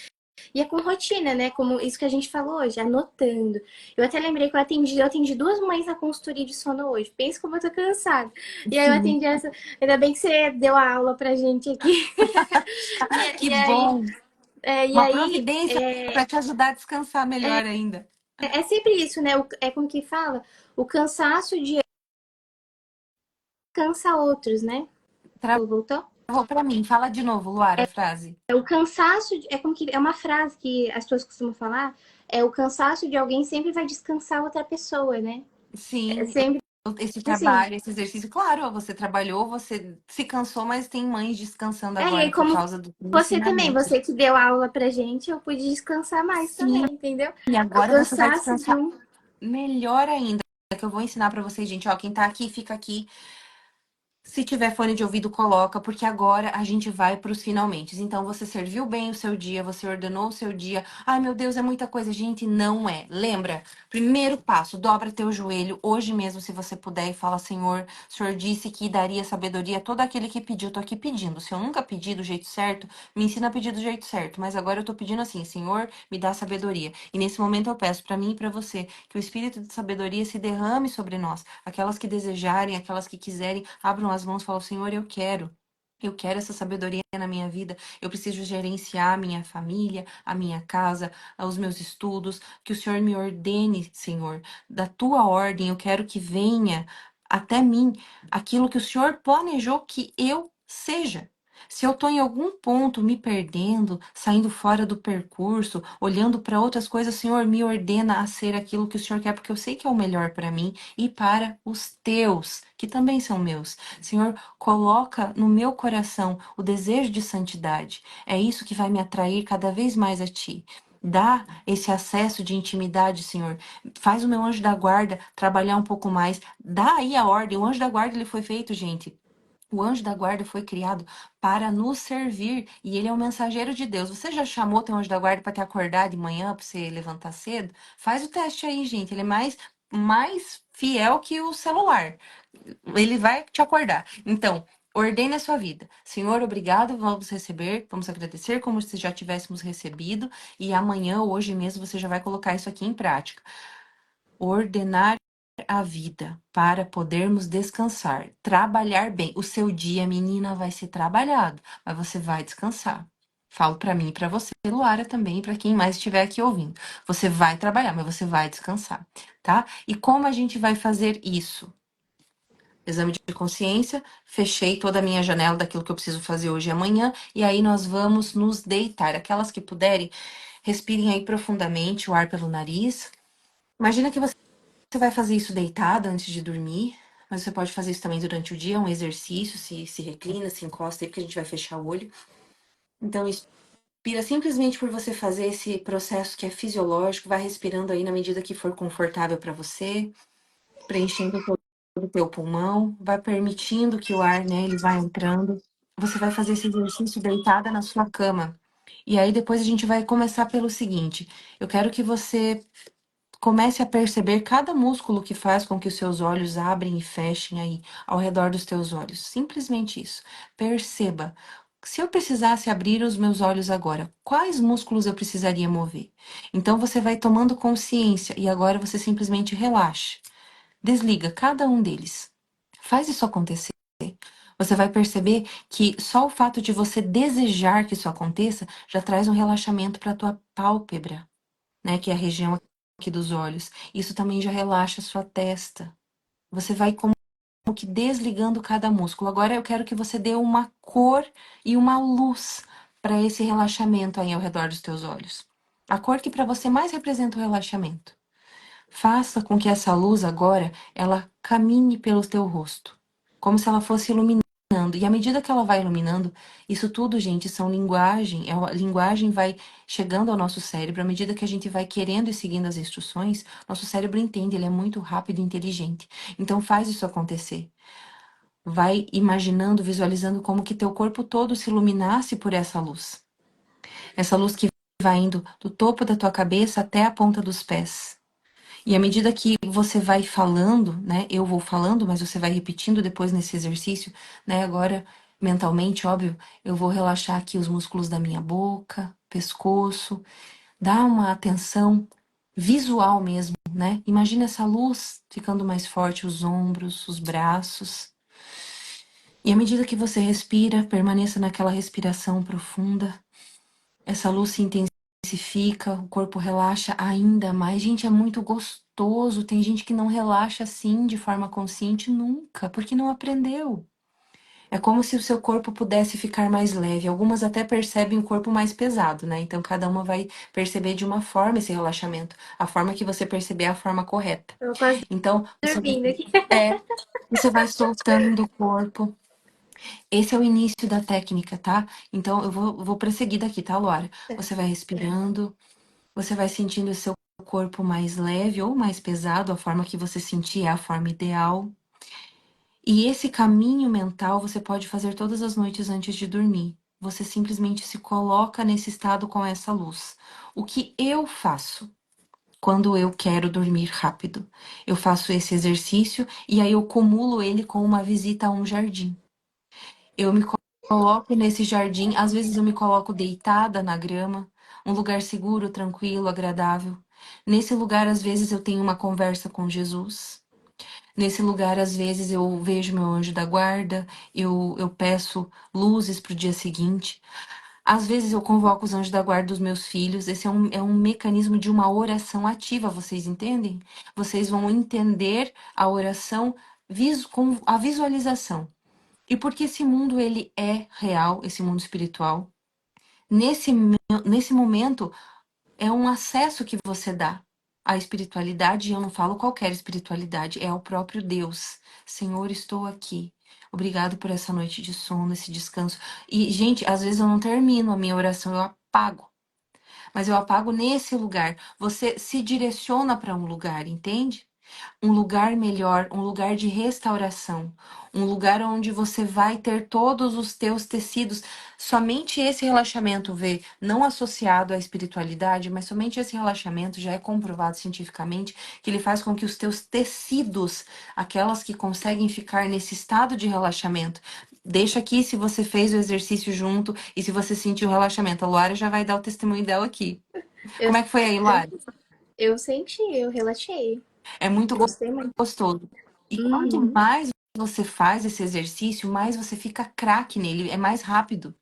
E é com rotina, né? Como isso que a gente falou hoje, anotando. Eu até lembrei que eu atendi 2 mães na consultoria de sono hoje. Pensa como eu tô cansada. E aí eu Sim. atendi essa. Ainda bem que você deu a aula pra gente aqui. Que E aí, bom! e Uma aí providência para te ajudar a descansar melhor ainda. é sempre isso, né? É como que fala? O cansaço de cansa outros, né? Voltou? Travou para mim. Fala de novo, Luara, a frase. O cansaço é como que é uma frase que as pessoas costumam falar. É o cansaço de alguém sempre vai descansar outra pessoa, né? É Sim, sempre esse assim. trabalho, esse exercício, claro, você trabalhou, você se cansou, mas tem mães descansando E agora aí, por como causa do você também, ensinamento. você que deu aula pra gente, eu pude descansar mais também, Sim, entendeu? e É o agora você vai cansaço de descansar um. melhor ainda. Que eu vou ensinar para vocês, gente. Ó, quem tá aqui, fica aqui. Se tiver fone de ouvido, coloca, porque agora a gente vai para os finalmente. Então, você serviu bem o seu dia, você ordenou o seu dia. Ai, meu Deus, é muita coisa. Gente, não é. Lembra? Primeiro passo, dobra teu joelho hoje mesmo, se você puder, e fala: Senhor, o Senhor disse que daria sabedoria a todo aquele que pediu. Eu tô aqui pedindo. Se eu nunca pedi do jeito certo, me ensina a pedir do jeito certo. Mas agora eu tô pedindo assim: Senhor, me dá sabedoria. E nesse momento eu peço para mim e para você que o espírito de sabedoria se derrame sobre nós. Aquelas que desejarem, aquelas que quiserem, abram as mãos e falam: Senhor, eu quero. Eu quero essa sabedoria na minha vida. Eu preciso gerenciar a minha família, a minha casa, os meus estudos. Que o Senhor me ordene, Senhor, da tua ordem. Eu quero que venha até mim aquilo que o Senhor planejou que eu seja. Se eu estou em algum ponto me perdendo, saindo fora do percurso, olhando para outras coisas, Senhor, me ordena a ser aquilo que o Senhor quer, porque eu sei que é o melhor para mim e para os teus, que também são meus. Senhor, coloca no meu coração o desejo de santidade. É isso que vai me atrair cada vez mais a ti. Dá esse acesso de intimidade, Senhor. Faz o meu anjo da guarda trabalhar um pouco mais. Dá aí a ordem. O anjo da guarda ele foi feito, gente. O anjo da guarda foi criado para nos servir e ele é o mensageiro de Deus. Você já chamou teu anjo da guarda para te acordar de manhã, para você levantar cedo? Faz o teste aí, gente. Ele é mais fiel que o celular. Ele vai te acordar. Então, ordene a sua vida. Senhor, obrigado. Vamos receber, vamos agradecer como se já tivéssemos recebido. E amanhã, hoje mesmo, você já vai colocar isso aqui em prática. Ordenar a vida para podermos descansar, trabalhar bem. O seu dia, menina, vai ser trabalhado, mas você vai descansar. Falo para mim e para você, Luara, também, para quem mais estiver aqui ouvindo. Você vai trabalhar, mas você vai descansar, tá? E como a gente vai fazer isso? Exame de consciência, fechei toda a minha janela daquilo que eu preciso fazer hoje e amanhã, e aí nós vamos nos deitar. Aquelas que puderem, respirem aí profundamente o ar pelo nariz. Imagina que você vai fazer isso deitada antes de dormir, mas você pode fazer isso também durante o dia, um exercício, se reclina, se encosta aí, porque a gente vai fechar o olho. Então, inspira simplesmente por você fazer esse processo que é fisiológico, vai respirando aí na medida que for confortável para você, preenchendo todo o teu pulmão, vai permitindo que o ar, né, ele vai entrando. Você vai fazer esse exercício deitada na sua cama. E aí depois a gente vai começar pelo seguinte: eu quero que você comece a perceber cada músculo que faz com que os seus olhos abrem e fechem aí ao redor dos teus olhos. Simplesmente isso. Perceba. Se eu precisasse abrir os meus olhos agora, quais músculos eu precisaria mover? Então você vai tomando consciência e agora você simplesmente relaxa. Desliga cada um deles. Faz isso acontecer. Você vai perceber que só o fato de você desejar que isso aconteça já traz um relaxamento para a tua pálpebra, né, que é a região aqui dos olhos. Isso também já relaxa a sua testa. Você vai como que desligando cada músculo. Agora eu quero que você dê uma cor e uma luz para esse relaxamento aí ao redor dos teus olhos. A cor que para você mais representa o relaxamento. Faça com que essa luz agora ela caminhe pelo teu rosto, como se ela fosse iluminando. E à medida que ela vai iluminando, isso tudo, gente, são linguagem. A linguagem vai chegando ao nosso cérebro. À medida que a gente vai querendo e seguindo as instruções, nosso cérebro entende, ele é muito rápido e inteligente. Então faz isso acontecer. Vai imaginando, visualizando como que teu corpo todo se iluminasse por essa luz. Essa luz que vai indo do topo da tua cabeça até a ponta dos pés. E à medida que você vai falando, né? Eu vou falando, mas você vai repetindo depois nesse exercício, né? Agora, mentalmente, óbvio, eu vou relaxar aqui os músculos da minha boca, pescoço, dá uma atenção visual mesmo, né? Imagina essa luz ficando mais forte, os ombros, os braços. E à medida que você respira, permaneça naquela respiração profunda. Essa luz se intensifica, o corpo relaxa ainda mais. Gente, é muito gostoso. Tem gente que não relaxa assim de forma consciente nunca, porque não aprendeu. É como se o seu corpo pudesse ficar mais leve. Algumas até percebem o corpo mais pesado, né? Então cada uma vai perceber de uma forma esse relaxamento. A forma que você perceber é a forma correta. Tô quase Então, dormindo aqui. você vai soltando o corpo. Esse é o início da técnica, tá? Então eu vou prosseguir daqui, tá, Laura? Você vai respirando. Você vai sentindo o seu corpo mais leve ou mais pesado, a forma que você sentir é a forma ideal. E esse caminho mental você pode fazer todas as noites antes de dormir. Você simplesmente se coloca nesse estado com essa luz. O que eu faço quando eu quero dormir rápido? Eu faço esse exercício e aí eu cumulo ele com uma visita a um jardim. Eu me coloco nesse jardim, às vezes eu me coloco deitada na grama, um lugar seguro, tranquilo, agradável. Nesse lugar, às vezes, eu tenho uma conversa com Jesus. Nesse lugar, às vezes, eu vejo meu anjo da guarda, eu peço luzes para o dia seguinte. Às vezes, eu convoco os anjos da guarda dos meus filhos. Esse é um mecanismo de uma oração ativa, vocês entendem? Vocês vão entender a oração com a visualização. E porque esse mundo ele é real, esse mundo espiritual, nesse momento é um acesso que você dá à espiritualidade, e eu não falo qualquer espiritualidade, é ao próprio Deus. Senhor, estou aqui. Obrigado por essa noite de sono, esse descanso. E, gente, às vezes eu não termino a minha oração, eu apago. Mas eu apago nesse lugar. Você se direciona para um lugar, entende? Um lugar melhor, um lugar de restauração, um lugar onde você vai ter todos os teus tecidos. Somente esse relaxamento vê, não associado à espiritualidade, mas somente esse relaxamento já é comprovado cientificamente que ele faz com que os teus tecidos, aquelas que conseguem ficar nesse estado de relaxamento, deixa aqui se você fez o exercício junto e se você sentiu o relaxamento. A Luara já vai dar o testemunho dela aqui. Eu, Como é que foi aí, Luara? eu senti, eu relaxei. É muito Gostei muito. gostoso. E quanto Uhum. mais você faz esse exercício, mais você fica craque nele, é mais rápido.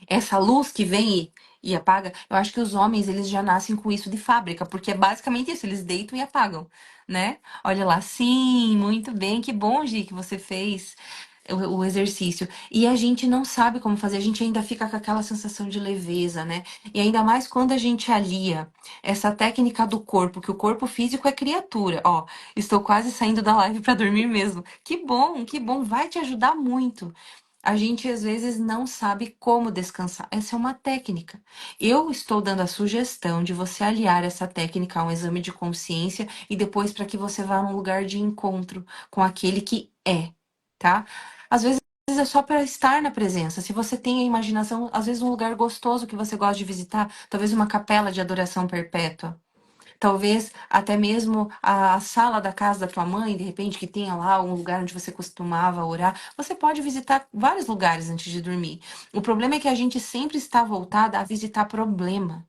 Essa luz que vem e apaga, eu acho que os homens, eles já nascem com isso de fábrica, porque é basicamente isso, eles deitam e apagam, né? Olha lá, sim, muito bem, que bom, Gi, que você fez o exercício. E a gente não sabe como fazer, a gente ainda fica com aquela sensação de leveza, né? E ainda mais quando a gente alia essa técnica do corpo, que o corpo físico é criatura. Ó, estou quase saindo da live para dormir mesmo. Que bom, vai te ajudar muito. A gente às vezes não sabe como descansar. Essa é uma técnica. Eu estou dando a sugestão de você aliar essa técnica a um exame de consciência e depois para que você vá num lugar de encontro com aquele que é, tá? Às vezes é só para estar na presença. Se você tem a imaginação, às vezes um lugar gostoso que você gosta de visitar, talvez uma capela de adoração perpétua. Talvez até mesmo a sala da casa da tua mãe, de repente, que tenha lá um lugar onde você costumava orar. Você pode visitar vários lugares antes de dormir. O problema é que a gente sempre está voltada a visitar problema.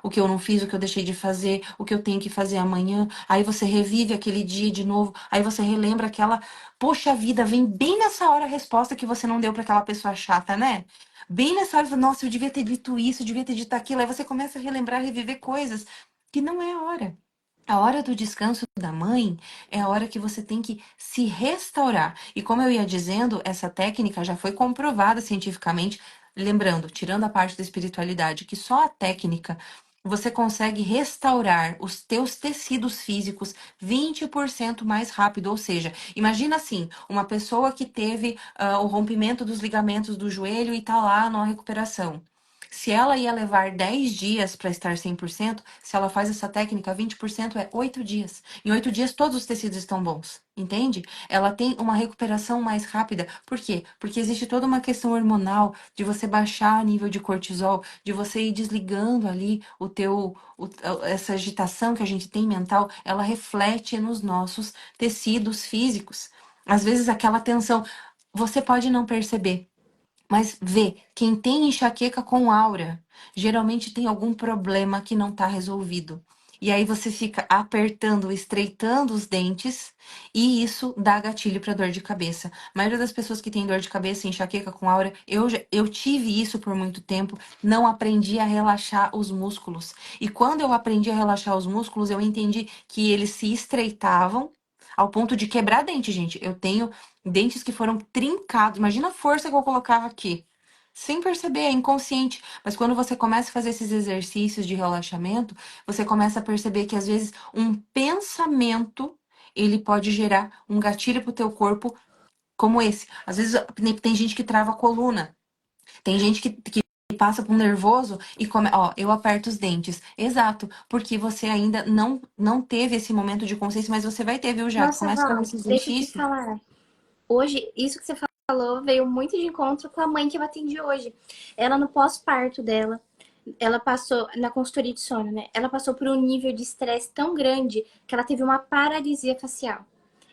O que eu não fiz, o que eu deixei de fazer, o que eu tenho que fazer amanhã. Aí você revive aquele dia de novo. Aí você relembra aquela. Poxa vida, vem bem nessa hora a resposta que você não deu para aquela pessoa chata, né? Bem nessa hora, nossa, eu devia ter dito isso, eu devia ter dito aquilo. Aí você começa a relembrar, reviver coisas que não é a hora. A hora do descanso da mãe é a hora que você tem que se restaurar. E como eu ia dizendo, essa técnica já foi comprovada cientificamente, lembrando, tirando a parte da espiritualidade, que só a técnica você consegue restaurar os teus tecidos físicos 20% mais rápido. Ou seja, imagina assim, uma pessoa que teve o rompimento dos ligamentos do joelho e tá lá na recuperação. Se ela ia levar 10 dias para estar 100%, se ela faz essa técnica, 20% é 8 dias. Em 8 dias, todos os tecidos estão bons, entende? Ela tem uma recuperação mais rápida. Por quê? Porque existe toda uma questão hormonal de você baixar o nível de cortisol, de você ir desligando ali essa agitação que a gente tem mental, ela reflete nos nossos tecidos físicos. Às vezes, aquela tensão, você pode não perceber. Mas vê, quem tem enxaqueca com aura, geralmente tem algum problema que não está resolvido. E aí você fica apertando, estreitando os dentes, e isso dá gatilho para dor de cabeça. A maioria das pessoas que tem dor de cabeça e enxaqueca com aura, eu tive isso por muito tempo, não aprendi a relaxar os músculos. E quando eu aprendi a relaxar os músculos, eu entendi que eles se estreitavam ao ponto de quebrar dente, gente. Eu tenho dentes que foram trincados. Imagina a força que eu colocava aqui. Sem perceber, é inconsciente. Mas quando você começa a fazer esses exercícios de relaxamento, você começa a perceber que às vezes um pensamento ele pode gerar um gatilho pro teu corpo como esse. Às vezes tem gente que trava a coluna. Tem gente que passa por um nervoso e come, ó, eu aperto os dentes. Exato, porque você ainda não teve esse momento de consciência, mas você vai ter, viu, Jaque? Nossa, Começa a fazer Val, esse deixa eu te exercício. falar. Hoje, isso que você falou veio muito de encontro com a mãe que eu atendi hoje. Ela, no pós-parto dela, ela passou, na consultoria de sono, né? Ela passou por um nível de estresse tão grande que ela teve uma paralisia facial.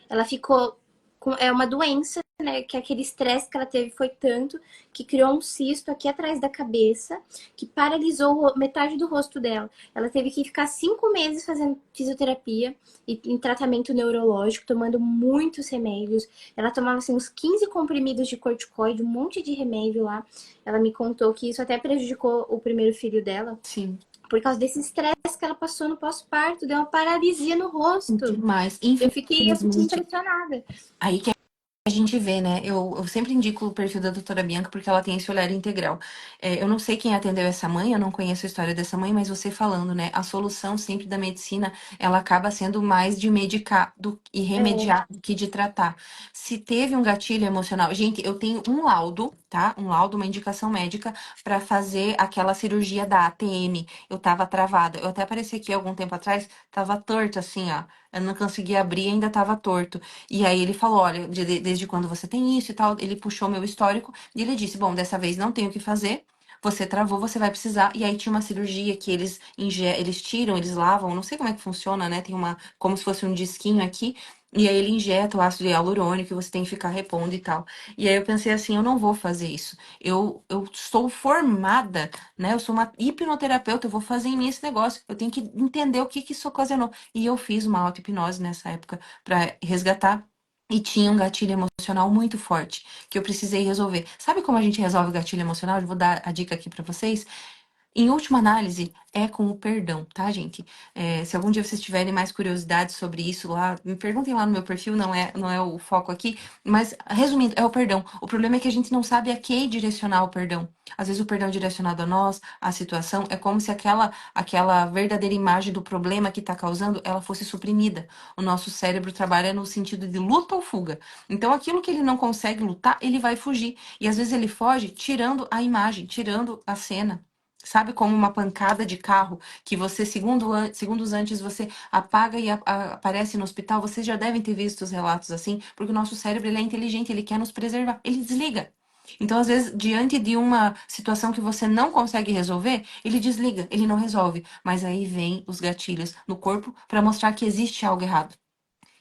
Ela ficou com uma doença, né? Que aquele estresse que ela teve foi tanto que criou um cisto aqui atrás da cabeça que paralisou metade do rosto dela. Ela teve que ficar 5 meses fazendo fisioterapia e em tratamento neurológico, tomando muitos remédios. Ela tomava assim, uns 15 comprimidos de corticoide, um monte de remédio lá. Ela me contou que isso até prejudicou o primeiro filho dela. Sim. Por causa desse estresse que ela passou no pós-parto, deu uma paralisia no rosto. Demais. Eu fiquei Infelizmente, impressionada. aí que a gente vê, né? Eu sempre indico o perfil da doutora Bianca porque ela tem esse olhar integral. Eu não sei quem atendeu essa mãe, eu não conheço a história dessa mãe, mas você falando, né? A solução sempre da medicina, ela acaba sendo mais de medicar e É, remediar do que de tratar. Se teve um gatilho emocional, gente, eu tenho um laudo, tá? Um laudo, uma indicação médica para fazer aquela cirurgia da ATM. Eu tava travada. Eu até apareci aqui algum tempo atrás, tava torto assim, ó. Eu não conseguia abrir, ainda tava torto. E aí ele falou, olha, desde quando você tem isso e tal, ele puxou meu histórico e ele disse, bom, dessa vez não tenho o que fazer, você travou, você vai precisar. E aí tinha uma cirurgia que eles tiram, eles lavam, não sei como é que funciona, né? Tem uma, como se fosse um disquinho aqui. E aí ele injeta o ácido hialurônico, que você tem que ficar repondo e tal. E aí eu pensei assim, eu não vou fazer isso. Eu sou formada, né? Eu sou uma hipnoterapeuta, eu vou fazer em mim esse negócio. Eu tenho que entender o que que isso ocasionou. E eu fiz uma auto-hipnose nessa época para resgatar. E tinha um gatilho emocional muito forte que eu precisei resolver. Sabe como a gente resolve o gatilho emocional? Eu vou dar a dica aqui para vocês. Em última análise, é com o perdão, tá, gente? Se algum dia vocês tiverem mais curiosidade sobre isso lá, me perguntem lá no meu perfil, não é o foco aqui. Mas, resumindo, é o perdão. O problema é que a gente não sabe a quem direcionar o perdão. Às vezes o perdão é direcionado a nós, à situação, é como se aquela verdadeira imagem do problema que está causando, ela fosse suprimida. O nosso cérebro trabalha no sentido de luta ou fuga. Então, aquilo que ele não consegue lutar, ele vai fugir. E às vezes ele foge tirando a imagem, tirando a cena. Sabe, como uma pancada de carro que você, segundos antes, você apaga e aparece no hospital. Vocês já devem ter visto os relatos assim, porque o nosso cérebro ele é inteligente, ele quer nos preservar, ele desliga. Então, às vezes, diante de uma situação que você não consegue resolver, ele desliga, ele não resolve. Mas aí vem os gatilhos no corpo para mostrar que existe algo errado.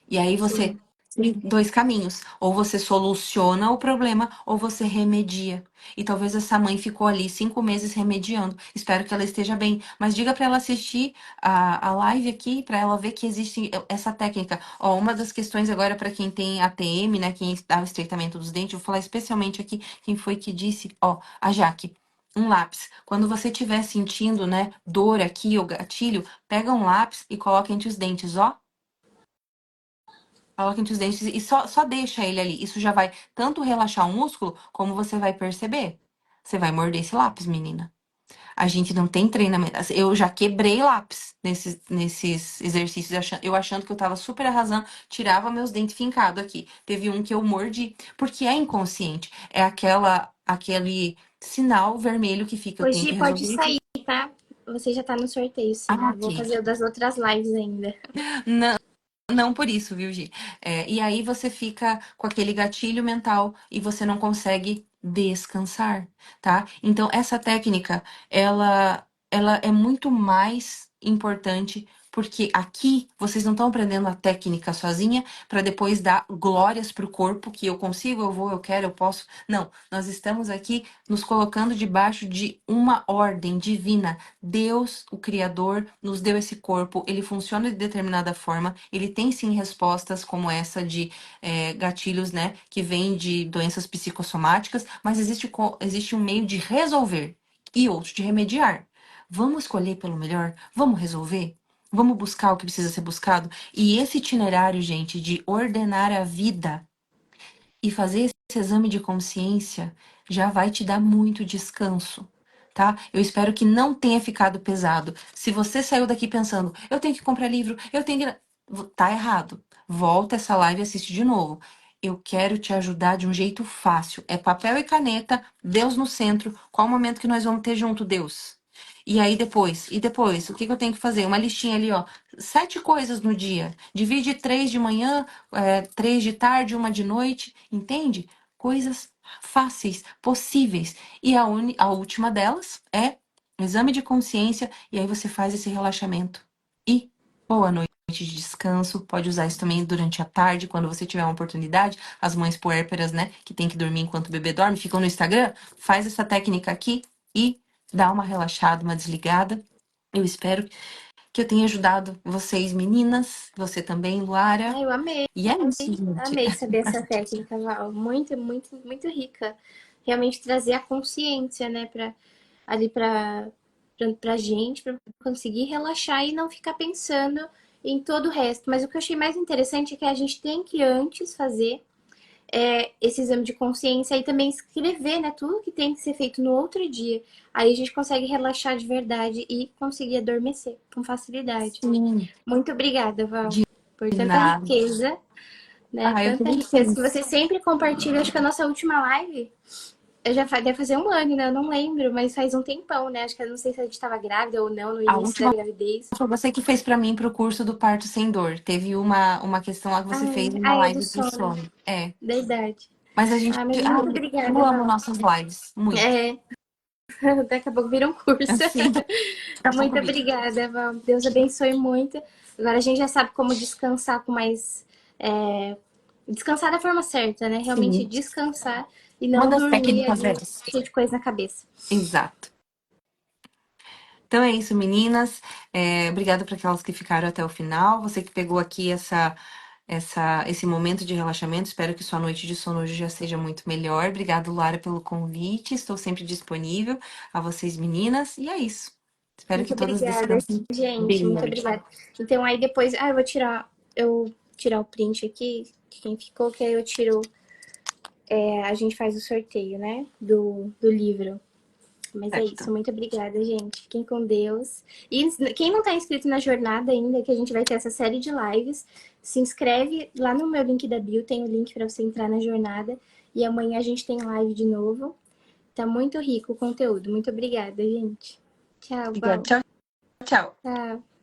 E aí você Sim. tem dois caminhos. Ou você soluciona o problema, ou você remedia. E talvez essa mãe ficou ali 5 meses remediando. Espero que ela esteja bem. Mas diga para ela assistir a live aqui, para ela ver que existe essa técnica. Ó, uma das questões agora para quem tem ATM, né? Quem dá o estreitamento dos dentes, eu vou falar especialmente aqui quem foi que disse, ó, a Jaque. Um lápis. Quando você estiver sentindo, né, dor aqui ou gatilho, pega um lápis e coloca entre os dentes, ó. Coloca entre os dentes e só deixa ele ali. Isso já vai tanto relaxar o músculo, como você vai perceber. Você vai morder esse lápis, menina. A gente não tem treinamento. Assim, eu já quebrei lápis nesses exercícios, eu achando que eu tava super arrasando, tirava meus dentes fincados aqui. Teve um que eu mordi, porque é inconsciente. É aquele sinal vermelho que fica, eu tenho que Hoje pode resolver isso. sair, tá? Você já tá no sorteio, sim. Ah, Vou aqui. fazer o das outras lives ainda. Não por isso, viu, Gi? E aí você fica com aquele gatilho mental e você não consegue descansar, tá? Então, essa técnica, ela é muito mais importante porque aqui vocês não estão aprendendo a técnica sozinha para depois dar glórias pro corpo que eu consigo, eu vou, eu quero, eu posso. Não, nós estamos aqui nos colocando debaixo de uma ordem divina. Deus, o Criador, nos deu esse corpo, ele funciona de determinada forma, ele tem sim respostas como essa de gatilhos, né, que vêm de doenças psicossomáticas, mas existe um meio de resolver e outro de remediar. Vamos escolher pelo melhor? Vamos resolver? Vamos buscar o que precisa ser buscado? E esse itinerário, gente, de ordenar a vida e fazer esse exame de consciência já vai te dar muito descanso, tá? Eu espero que não tenha ficado pesado. Se você saiu daqui pensando, eu tenho que comprar livro, eu tenho que. Tá errado. Volta essa live e assiste de novo. Eu quero te ajudar de um jeito fácil. É papel e caneta, Deus no centro. Qual o momento que nós vamos ter junto, Deus? E depois, o que eu tenho que fazer? Uma listinha ali, ó. 7 coisas no dia. Divide 3 de manhã, 3 de tarde, uma de noite, entende? Coisas fáceis, possíveis. E a última delas é o exame de consciência, e aí você faz esse relaxamento. E boa noite de descanso. Pode usar isso também durante a tarde, quando você tiver uma oportunidade. As mães puérperas, né, que tem que dormir enquanto o bebê dorme, ficam no Instagram. Faz essa técnica aqui e dá uma relaxada, uma desligada. Eu espero que eu tenha ajudado vocês, meninas. Você também, Luara. Ah, eu amei. E é isso, gente. Amei saber essa técnica, Val. Muito, muito, muito rica. Realmente trazer a consciência, né, ali pra gente, pra conseguir relaxar e não ficar pensando em todo o resto. Mas o que eu achei mais interessante é que a gente tem que antes fazer esse exame de consciência e também escrever, né, tudo que tem que ser feito no outro dia. Aí a gente consegue relaxar de verdade e conseguir adormecer com facilidade. Sim, Muito obrigada, Val, de por tanta nada. riqueza, né? Ah, eu tô Tanta muito riqueza que feliz. você sempre compartilha. Acho que a nossa última live deve fazer um ano, né? Eu não lembro, mas faz um tempão, né? Acho que eu não sei se a gente tava grávida ou não no A início da última gravidez. foi você que fez pra mim pro curso do parto sem dor. Teve uma questão lá que você fez uma Ai, é do live pro sono. sono. É. Verdade. Mas a gente. Ah, mas muito Ai, obrigada, eu amo Val. nossas lives. Muito. É, daqui a pouco vira um curso. Assim, daqui a pouco Muito vira. obrigada, Val. Deus abençoe muito. Agora a gente já sabe como descansar com mais. Descansar da forma certa, né? Realmente Sim. descansar e Uma não das dormir técnicas é ali essa. cheio de coisa na cabeça. Exato. Então é isso, meninas. Obrigada para aquelas que ficaram até o final. Você que pegou aqui esse momento de relaxamento. Espero que sua noite de sono hoje já seja muito melhor. Obrigado, Lara, pelo convite. Estou sempre disponível a vocês, meninas. E é isso. Espero Muito que todas obrigada, descansem gente. bem Muito hoje. obrigada. Então, aí depois... Ah, eu tirar o print aqui de quem ficou, que aí eu tiro... a gente faz o sorteio, né? Do livro. Mas é isso. Certo. Muito obrigada, gente. Fiquem com Deus. E quem não tá inscrito na jornada ainda, que a gente vai ter essa série de lives, se inscreve lá no meu link da bio. Tem o link para você entrar na jornada. E amanhã a gente tem live de novo. Tá muito rico o conteúdo. Muito obrigada, gente. Tchau, Obrigada. Val. Tchau, tchau. Tchau.